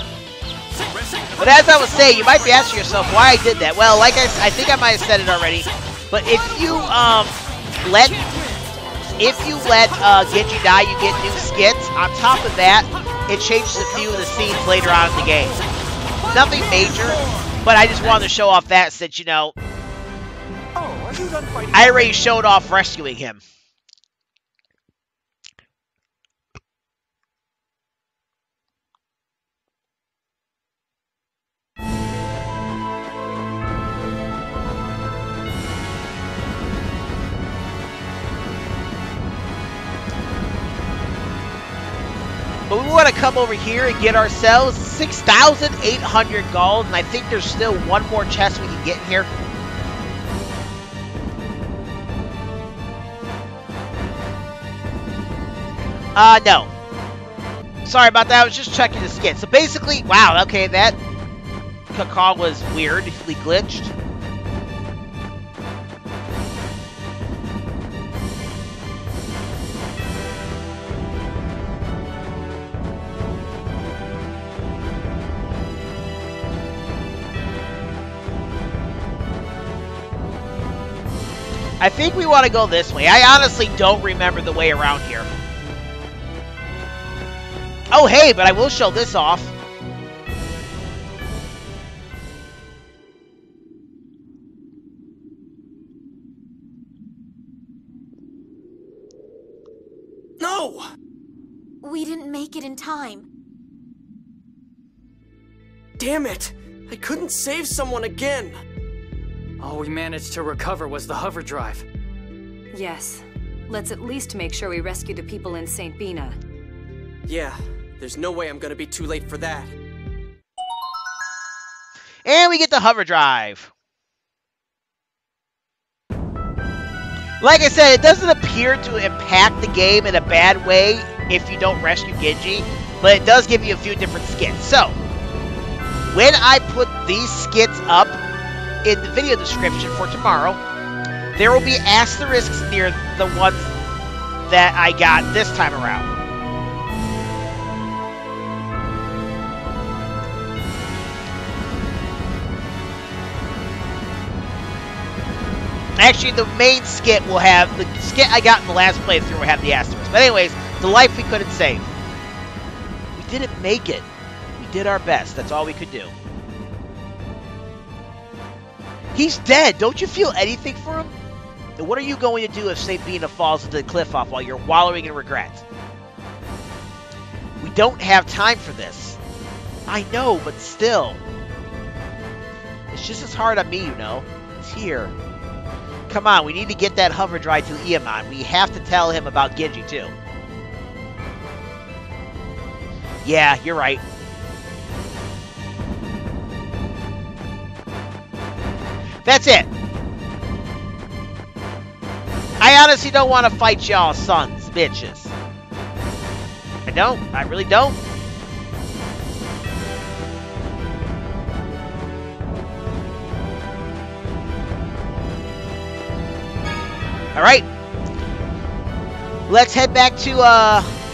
But as I was saying, you might be asking yourself why I did that. Well, like I think I might have said it already. But if you let Ginji die, you get new skits. On top of that, it changes a few of the scenes later on in the game. Nothing major, but I just wanted to show off that since, you know, I already showed off rescuing him. But we want to come over here and get ourselves 6,800 gold, and I think there's still one more chest we can get in here. No. Sorry about that, I was just checking the skin. So basically, wow, okay, that cacaw was weirdly glitched. I think we want to go this way. I honestly don't remember the way around here. Oh, hey, but I will show this off. No! We didn't make it in time. Damn it! I couldn't save someone again! All we managed to recover was the hover drive. Yes. Let's at least make sure we rescue the people in St. Binah. Yeah, there's no way I'm gonna be too late for that. And we get the hover drive. Like I said, it doesn't appear to impact the game in a bad way if you don't rescue Ginji, but it does give you a few different skits. So, when I put these skits up in the video description for tomorrow, there will be asterisks near the ones that I got this time around. Actually, the main skit will have, the skit I got in the last playthrough will have the asterisk. But anyways, the life we couldn't save. We didn't make it. We did our best. That's all we could do. He's dead. Don't you feel anything for him? And what are you going to do if St. Binah falls into the Qliphoth while you're wallowing in regret? We don't have time for this. I know, but still. It's just as hard on me, you know. It's here. Come on, we need to get that hover drive to Eamon. We have to tell him about Ginji, too. Yeah, you're right. That's it. I honestly don't want to fight y'all sons, bitches. I don't. I really don't. Alright. Let's head back to,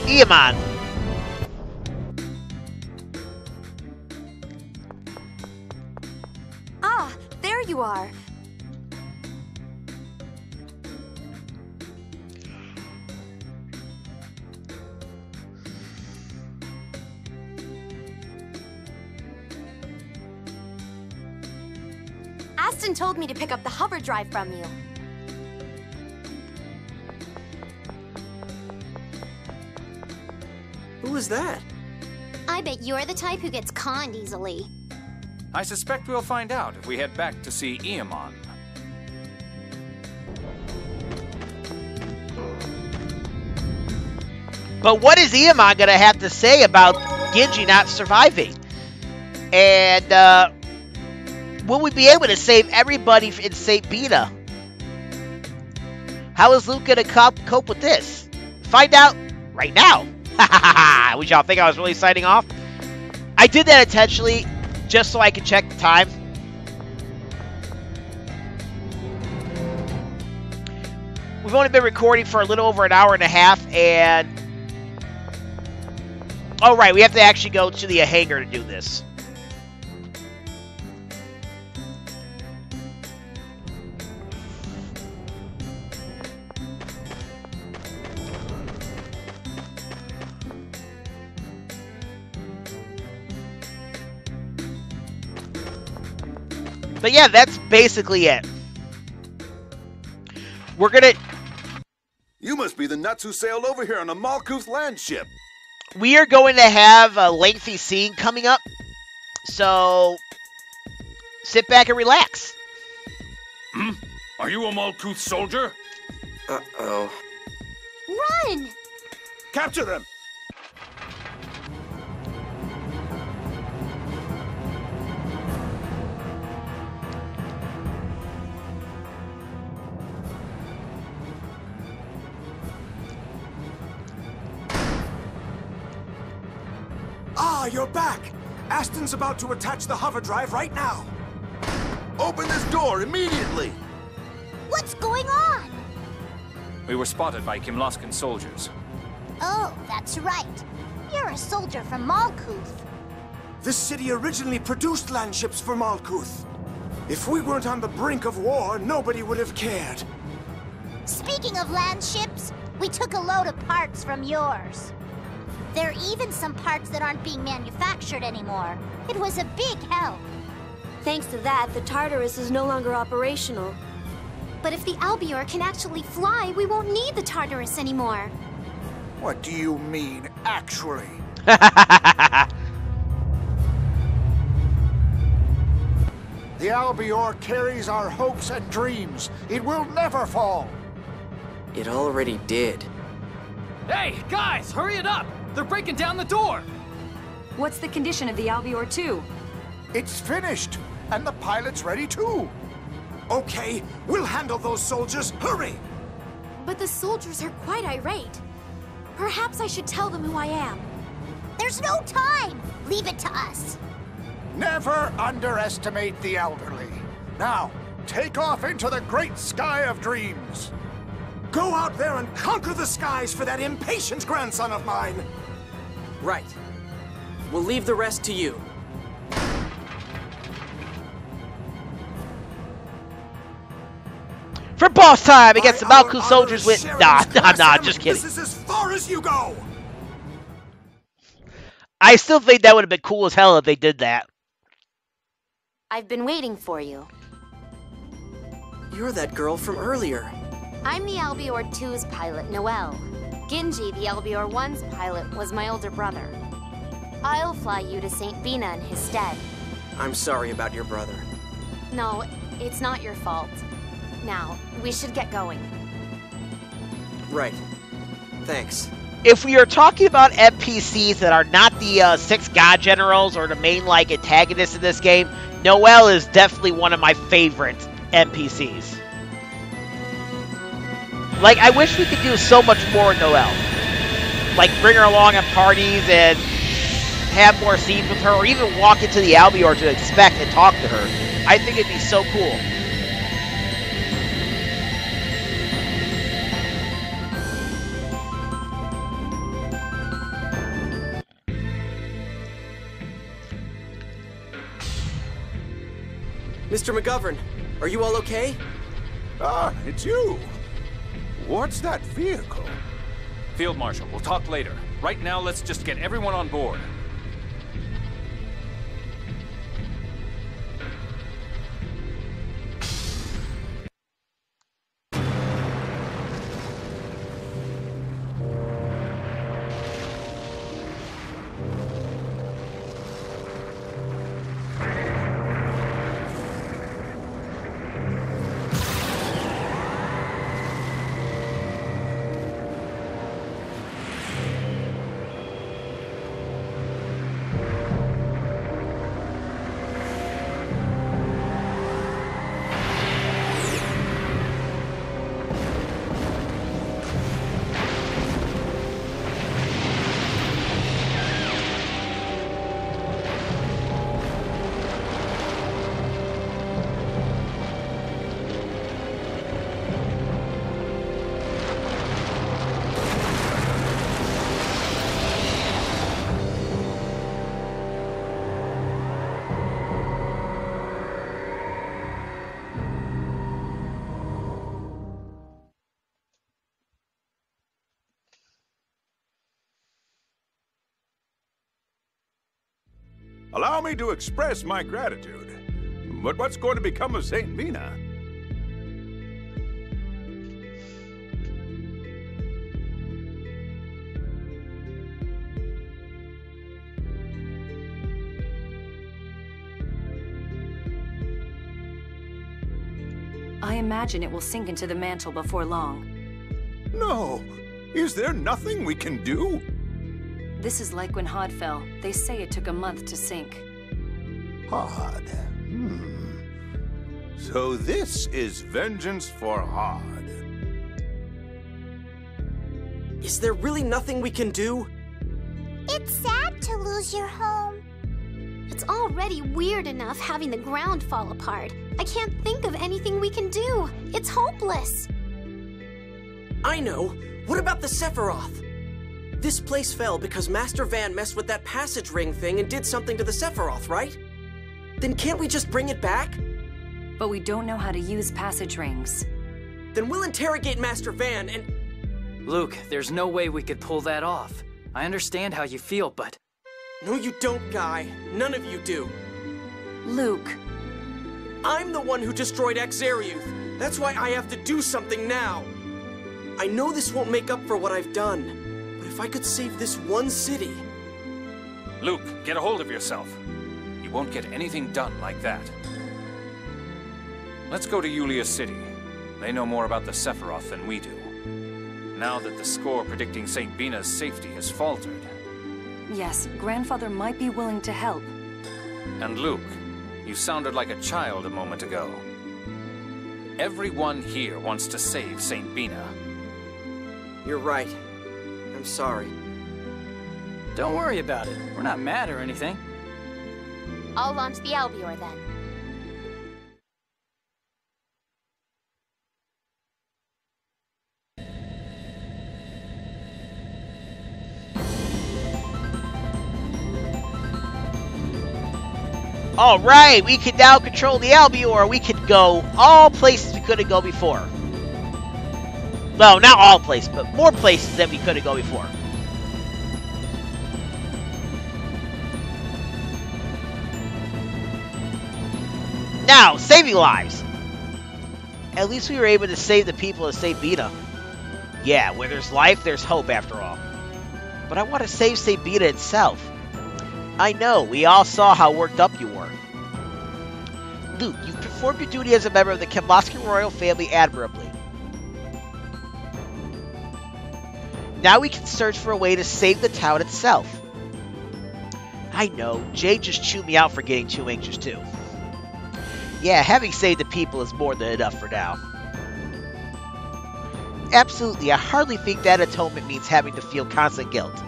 Eamon. Ah, there you are. Aston told me to pick up the hover drive from you. Who is that? I bet you're the type who gets conned easily. I suspect we'll find out if we head back to see Eamon. But what is Eamon gonna have to say about Ginji not surviving? And, will we be able to save everybody in St. Binah? How is Luke gonna cope with this? Find out right now. Would y'all think I was really signing off? I did that intentionally, just so I could check the time. We've only been recording for a little over an hour and a half, and... Oh, right, we have to actually go to the hangar to do this. But yeah, that's basically it. We're gonna... You must be the nuts who sailed over here on a Malkuth land ship. We are going to have a lengthy scene coming up. So, sit back and relax. Hmm? Are you a Malkuth soldier? Uh-oh. Run! Capture them! Ah, you're back! Aston's about to attach the hover drive right now. Open this door immediately! What's going on? We were spotted by Kimlascan soldiers. Oh, that's right. You're a soldier from Malkuth. This city originally produced land ships for Malkuth. If we weren't on the brink of war, nobody would have cared. Speaking of land ships, we took a load of parts from yours. There are even some parts that aren't being manufactured anymore. It was a big help. Thanks to that, the Tartarus is no longer operational. But if the Albiore can actually fly, we won't need the Tartarus anymore. What do you mean, actually? The Albiore carries our hopes and dreams. It will never fall. It already did. Hey, guys, hurry it up! They're breaking down the door! What's the condition of the Albiore II? It's finished, and the pilot's ready too. Okay, we'll handle those soldiers. Hurry! But the soldiers are quite irate. Perhaps I should tell them who I am. There's no time! Leave it to us. Never underestimate the elderly. Now, take off into the great sky of dreams. Go out there and conquer the skies for that impatient grandson of mine. Right. We'll leave the rest to you. For boss time against the Malkuth soldiers with... Nah, just kidding. This is as far as you go. I still think that would have been cool as hell if they did that. I've been waiting for you. You're that girl from earlier. I'm the Albiore II's pilot, Noel. Ginji, the Albiore I's pilot, was my older brother. I'll fly you to St. Binah in his stead. I'm sorry about your brother. No, it's not your fault. Now, we should get going. Right. Thanks. If we are talking about NPCs that are not the 6 god generals or the main like antagonists in this game, Noel is definitely one of my favorite NPCs. Like, I wish we could do so much more with Noel. Like, bring her along at parties and have more scenes with her, or even walk into the Albiore to inspect and talk to her. I think it'd be so cool. Mr. McGovern, are you all okay? Ah, it's you. What's that vehicle? Field Marshal, we'll talk later. Right now, let's just get everyone on board. Allow me to express my gratitude. But what's going to become of St. Binah? I imagine it will sink into the mantle before long. No! Is there nothing we can do? This is like when Hod fell. They say it took a month to sink. Hod. So this is vengeance for Hod. Is there really nothing we can do? It's sad to lose your home. It's already weird enough having the ground fall apart. I can't think of anything we can do. It's hopeless. I know. What about the Sephiroth? This place fell because Master Van messed with that passage ring thing and did something to the Sephiroth, right? Then can't we just bring it back? But we don't know how to use passage rings. Then we'll interrogate Master Van and... Luke, there's no way we could pull that off. I understand how you feel, but... No, you don't, Guy. None of you do. Luke. I'm the one who destroyed Akzeriuth. That's why I have to do something now. I know this won't make up for what I've done, but if I could save this one city... Luke, get a hold of yourself. You won't get anything done like that. Let's go to Yulia City. They know more about the Sephiroth than we do. Now that the score predicting St. Binah's safety has faltered. Yes, Grandfather might be willing to help. And Luke, you sounded like a child a moment ago. Everyone here wants to save St. Binah. You're right. I'm sorry. Don't worry about it. We're not mad or anything. I'll launch the Albiore then. Alright, we can now control the Albiore. We can go all places we couldn't go before. Well, not all places, but more places than we couldn't go before. Now, saving lives. At least we were able to save the people of St. Binah. Yeah, where there's life, there's hope after all. But I want to save St. Binah itself. I know, we all saw how worked up you were. Luke, you performed your duty as a member of the Kimlasca royal family admirably. Now we can search for a way to save the town itself. I know, Jade just chewed me out for getting too anxious too. Yeah, having saved the people is more than enough for now. Absolutely, I hardly think that atonement means having to feel constant guilt.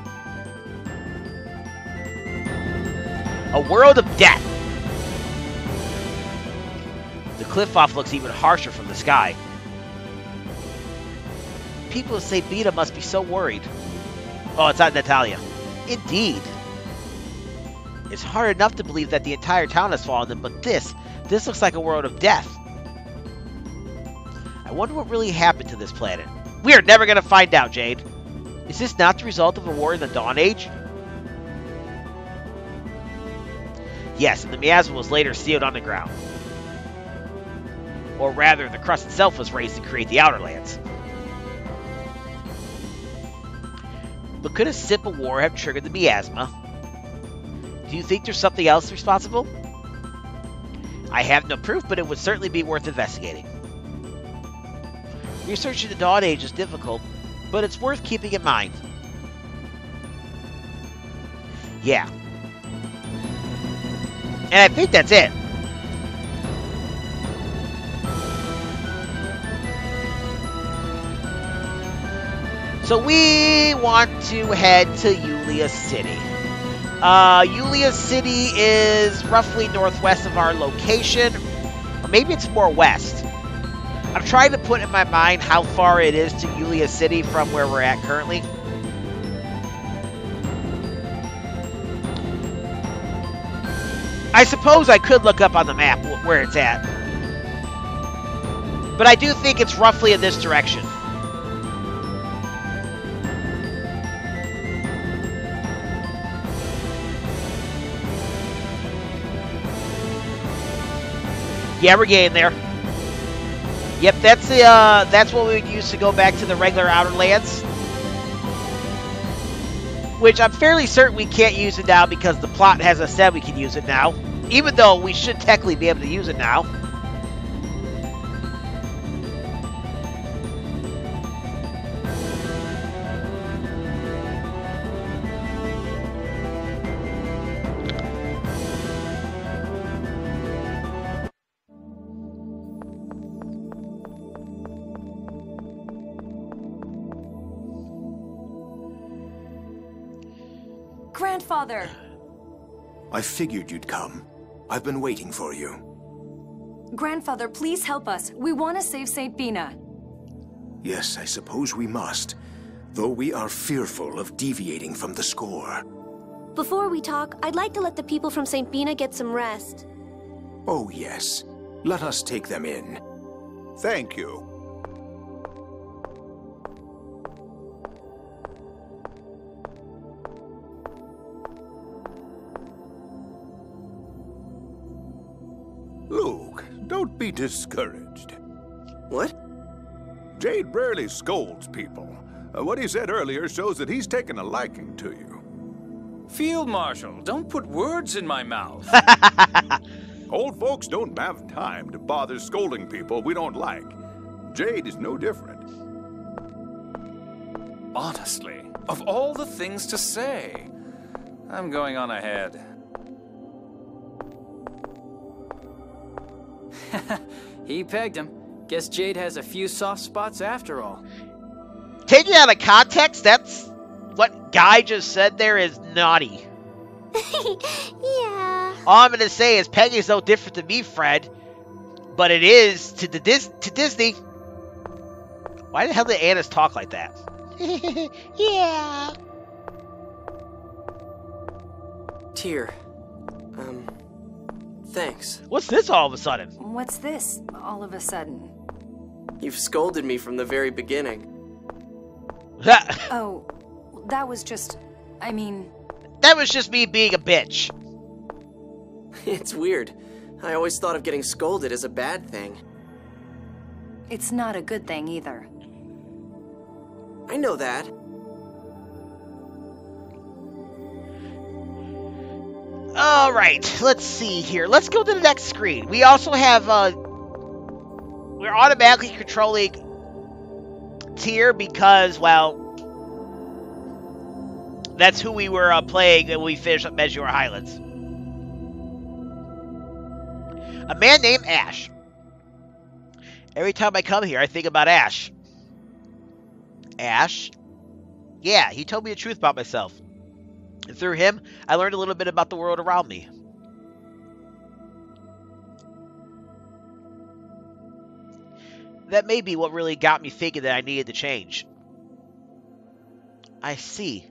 A world of death! The Qliphoth looks even harsher from the sky. People of St. Binah must be so worried. Oh, it's not Natalia. Indeed. It's hard enough to believe that the entire town has fallen, but this looks like a world of death. I wonder what really happened to this planet. We are never going to find out, Jade. Is this not the result of a war in the Dawn Age? Yes, and the miasma was later sealed underground. Or rather, the crust itself was raised to create the Outer Lands. But could a simple war have triggered the miasma? Do you think there's something else responsible? I have no proof, but it would certainly be worth investigating. Researching the Dawn Age is difficult, but it's worth keeping in mind. Yeah. And I think that's it. So we want to head to Yulia City. Yulia City is roughly northwest of our location. Or maybe it's more west. I'm trying to put in my mind how far it is to Yulia City from where we're at currently. I suppose I could look up on the map where it's at. But I do think it's roughly in this direction. Yeah, we're getting there. Yep, that's what we would use to go back to the regular Outer Lands. Which I'm fairly certain we can't use it now because the plot hasn't said we can use it now. Even though we should technically be able to use it now. Grandfather! I figured you'd come. I've been waiting for you. Grandfather, please help us. We want to save St. Binah. Yes, I suppose we must. Though we are fearful of deviating from the score. Before we talk, I'd like to let the people from St. Binah get some rest. Oh, yes. Let us take them in. Thank you. Luke, don't be discouraged. What? Jade rarely scolds people. What he said earlier shows that he's taken a liking to you. Field Marshal, don't put words in my mouth. Old folks don't have time to bother scolding people we don't like. Jade is no different. Honestly, of all the things to say, I'm going on ahead. He pegged him. Guess Jade has a few soft spots after all. Taking out of context, that's what Guy just said there is naughty. Yeah. All I'm going to say is Peggy's no different to me, Fred. But it is to Disney. Why the hell did Annis talk like that? Yeah. Tear. Thanks. What's this all of a sudden? What's this, all of a sudden? You've scolded me from the very beginning. Oh, that was just... I mean... That was just me being a bitch. It's weird. I always thought of getting scolded as a bad thing. It's not a good thing either. I know that. Alright, let's see here. Let's go to the next screen. We also have, we're automatically controlling Tyr because, well, that's who we were playing when we finished up Meggiora Highlands. A man named Asch. Every time I come here, I think about Asch. Asch? Yeah, he told me the truth about myself. And through him, I learned a little bit about the world around me. That may be what really got me thinking that I needed to change. I see.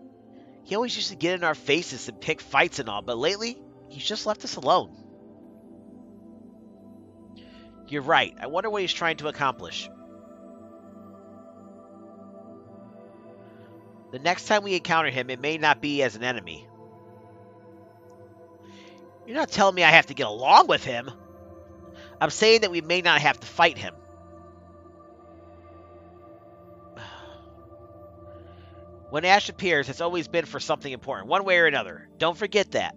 He always used to get in our faces and pick fights and all, but lately, he's just left us alone. You're right. I wonder what he's trying to accomplish. The next time we encounter him, it may not be as an enemy. You're not telling me I have to get along with him. I'm saying that we may not have to fight him. When Asch appears, it's always been for something important, one way or another. Don't forget that.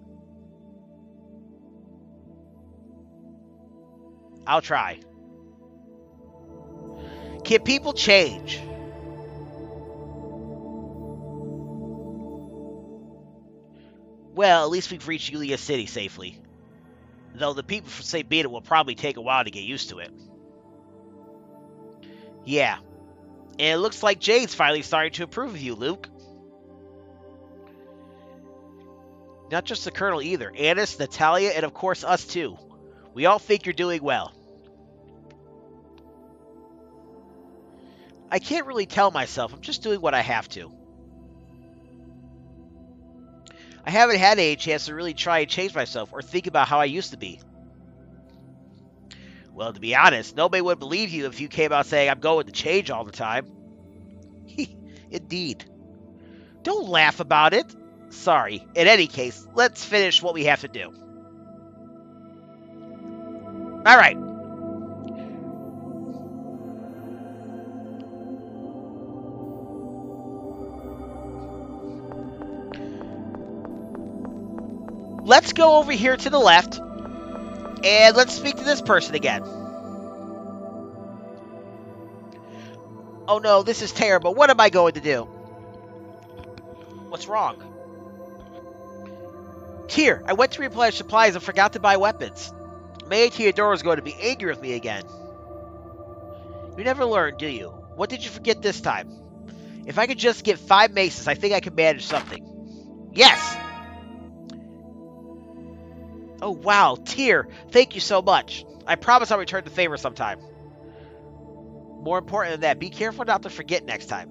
I'll try. Can people change? Well, at least we've reached Yulia City safely. Though the people from St. Binah will probably take a while to get used to it. Yeah. And it looks like Jade's finally starting to approve of you, Luke. Not just the Colonel either. Annis, Natalia, and of course us too. We all think you're doing well. I can't really tell myself. I'm just doing what I have to. I haven't had any chance to really try and change myself or think about how I used to be. Well, to be honest, nobody would believe you if you came out saying I'm going to change all the time. Indeed. Don't laugh about it. Sorry. In any case, let's finish what we have to do. Alright. Let's go over here to the left. And let's speak to this person again. Oh no, this is terrible. What am I going to do? What's wrong? Here, I went to replenish supplies and forgot to buy weapons. Mayor Teodoro is going to be angry with me again. You never learn, do you? What did you forget this time? If I could just get 5 maces, I think I could manage something. Yes! Oh, wow. Tyr, thank you so much. I promise I'll return the favor sometime. More important than that, be careful not to forget next time.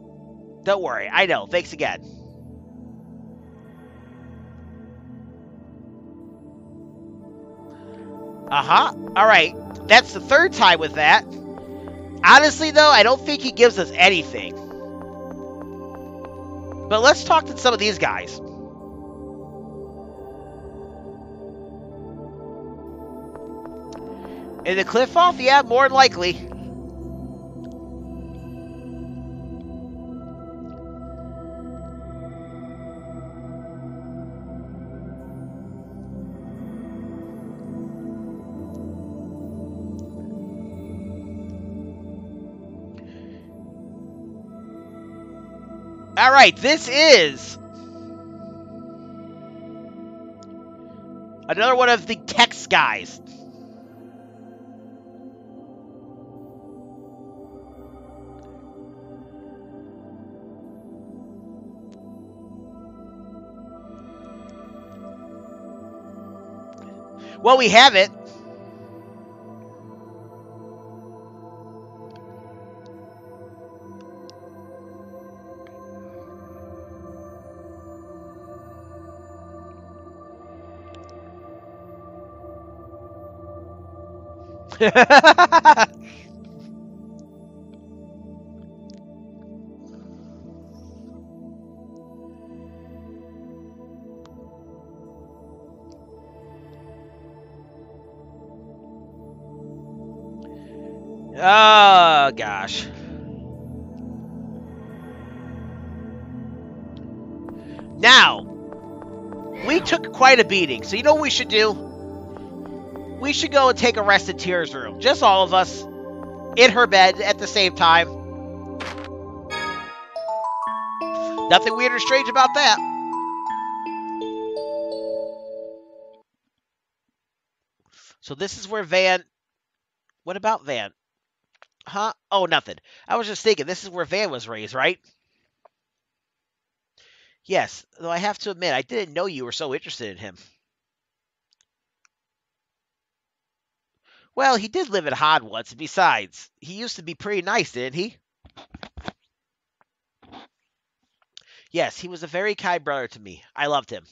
Don't worry, I know. Thanks again. Alright, that's the 3rd time with that. Honestly, though, I don't think he gives us anything. But let's talk to some of these guys. In the Qliphoth? Yeah, more than likely. Alright, this is another one of the text guys. Well, we have it. Oh, gosh. Now, we took quite a beating, so you know what we should do? We should go and take a rest in Tyr's room. Just all of us. In her bed at the same time. Nothing weird or strange about that. So this is where Van... What about Van? Huh? Oh, nothing. I was just thinking, this is where Van was raised, right? Yes, though I have to admit, I didn't know you were so interested in him. Well, he did live at Hod once. Besides, he used to be pretty nice, didn't he? Yes, he was a very kind brother to me. I loved him.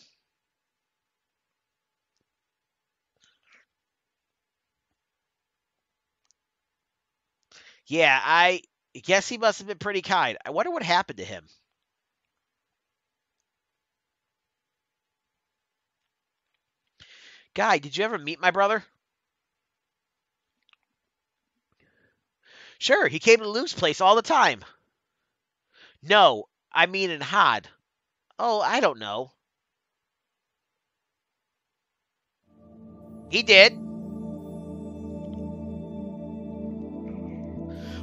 Yeah, I guess he must have been pretty kind. I wonder what happened to him. Guy, did you ever meet my brother? Sure, he came to Luke's place all the time. No, I mean in Hod. Oh, I don't know. He did.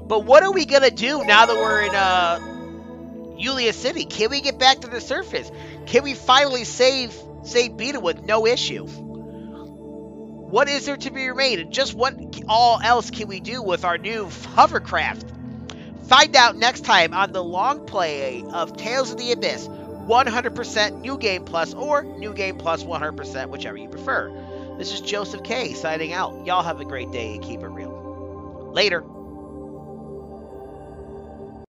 But what are we going to do now that we're in Yulia City? Can we get back to the surface? Can we finally save Binah with no issue? What is there to be remained? And just what all else can we do with our new hovercraft? Find out next time on the long play of Tales of the Abyss. 100% New Game Plus or New Game Plus 100%, whichever you prefer. This is Joseph K. signing out. Y'all have a great day and keep it real. Later.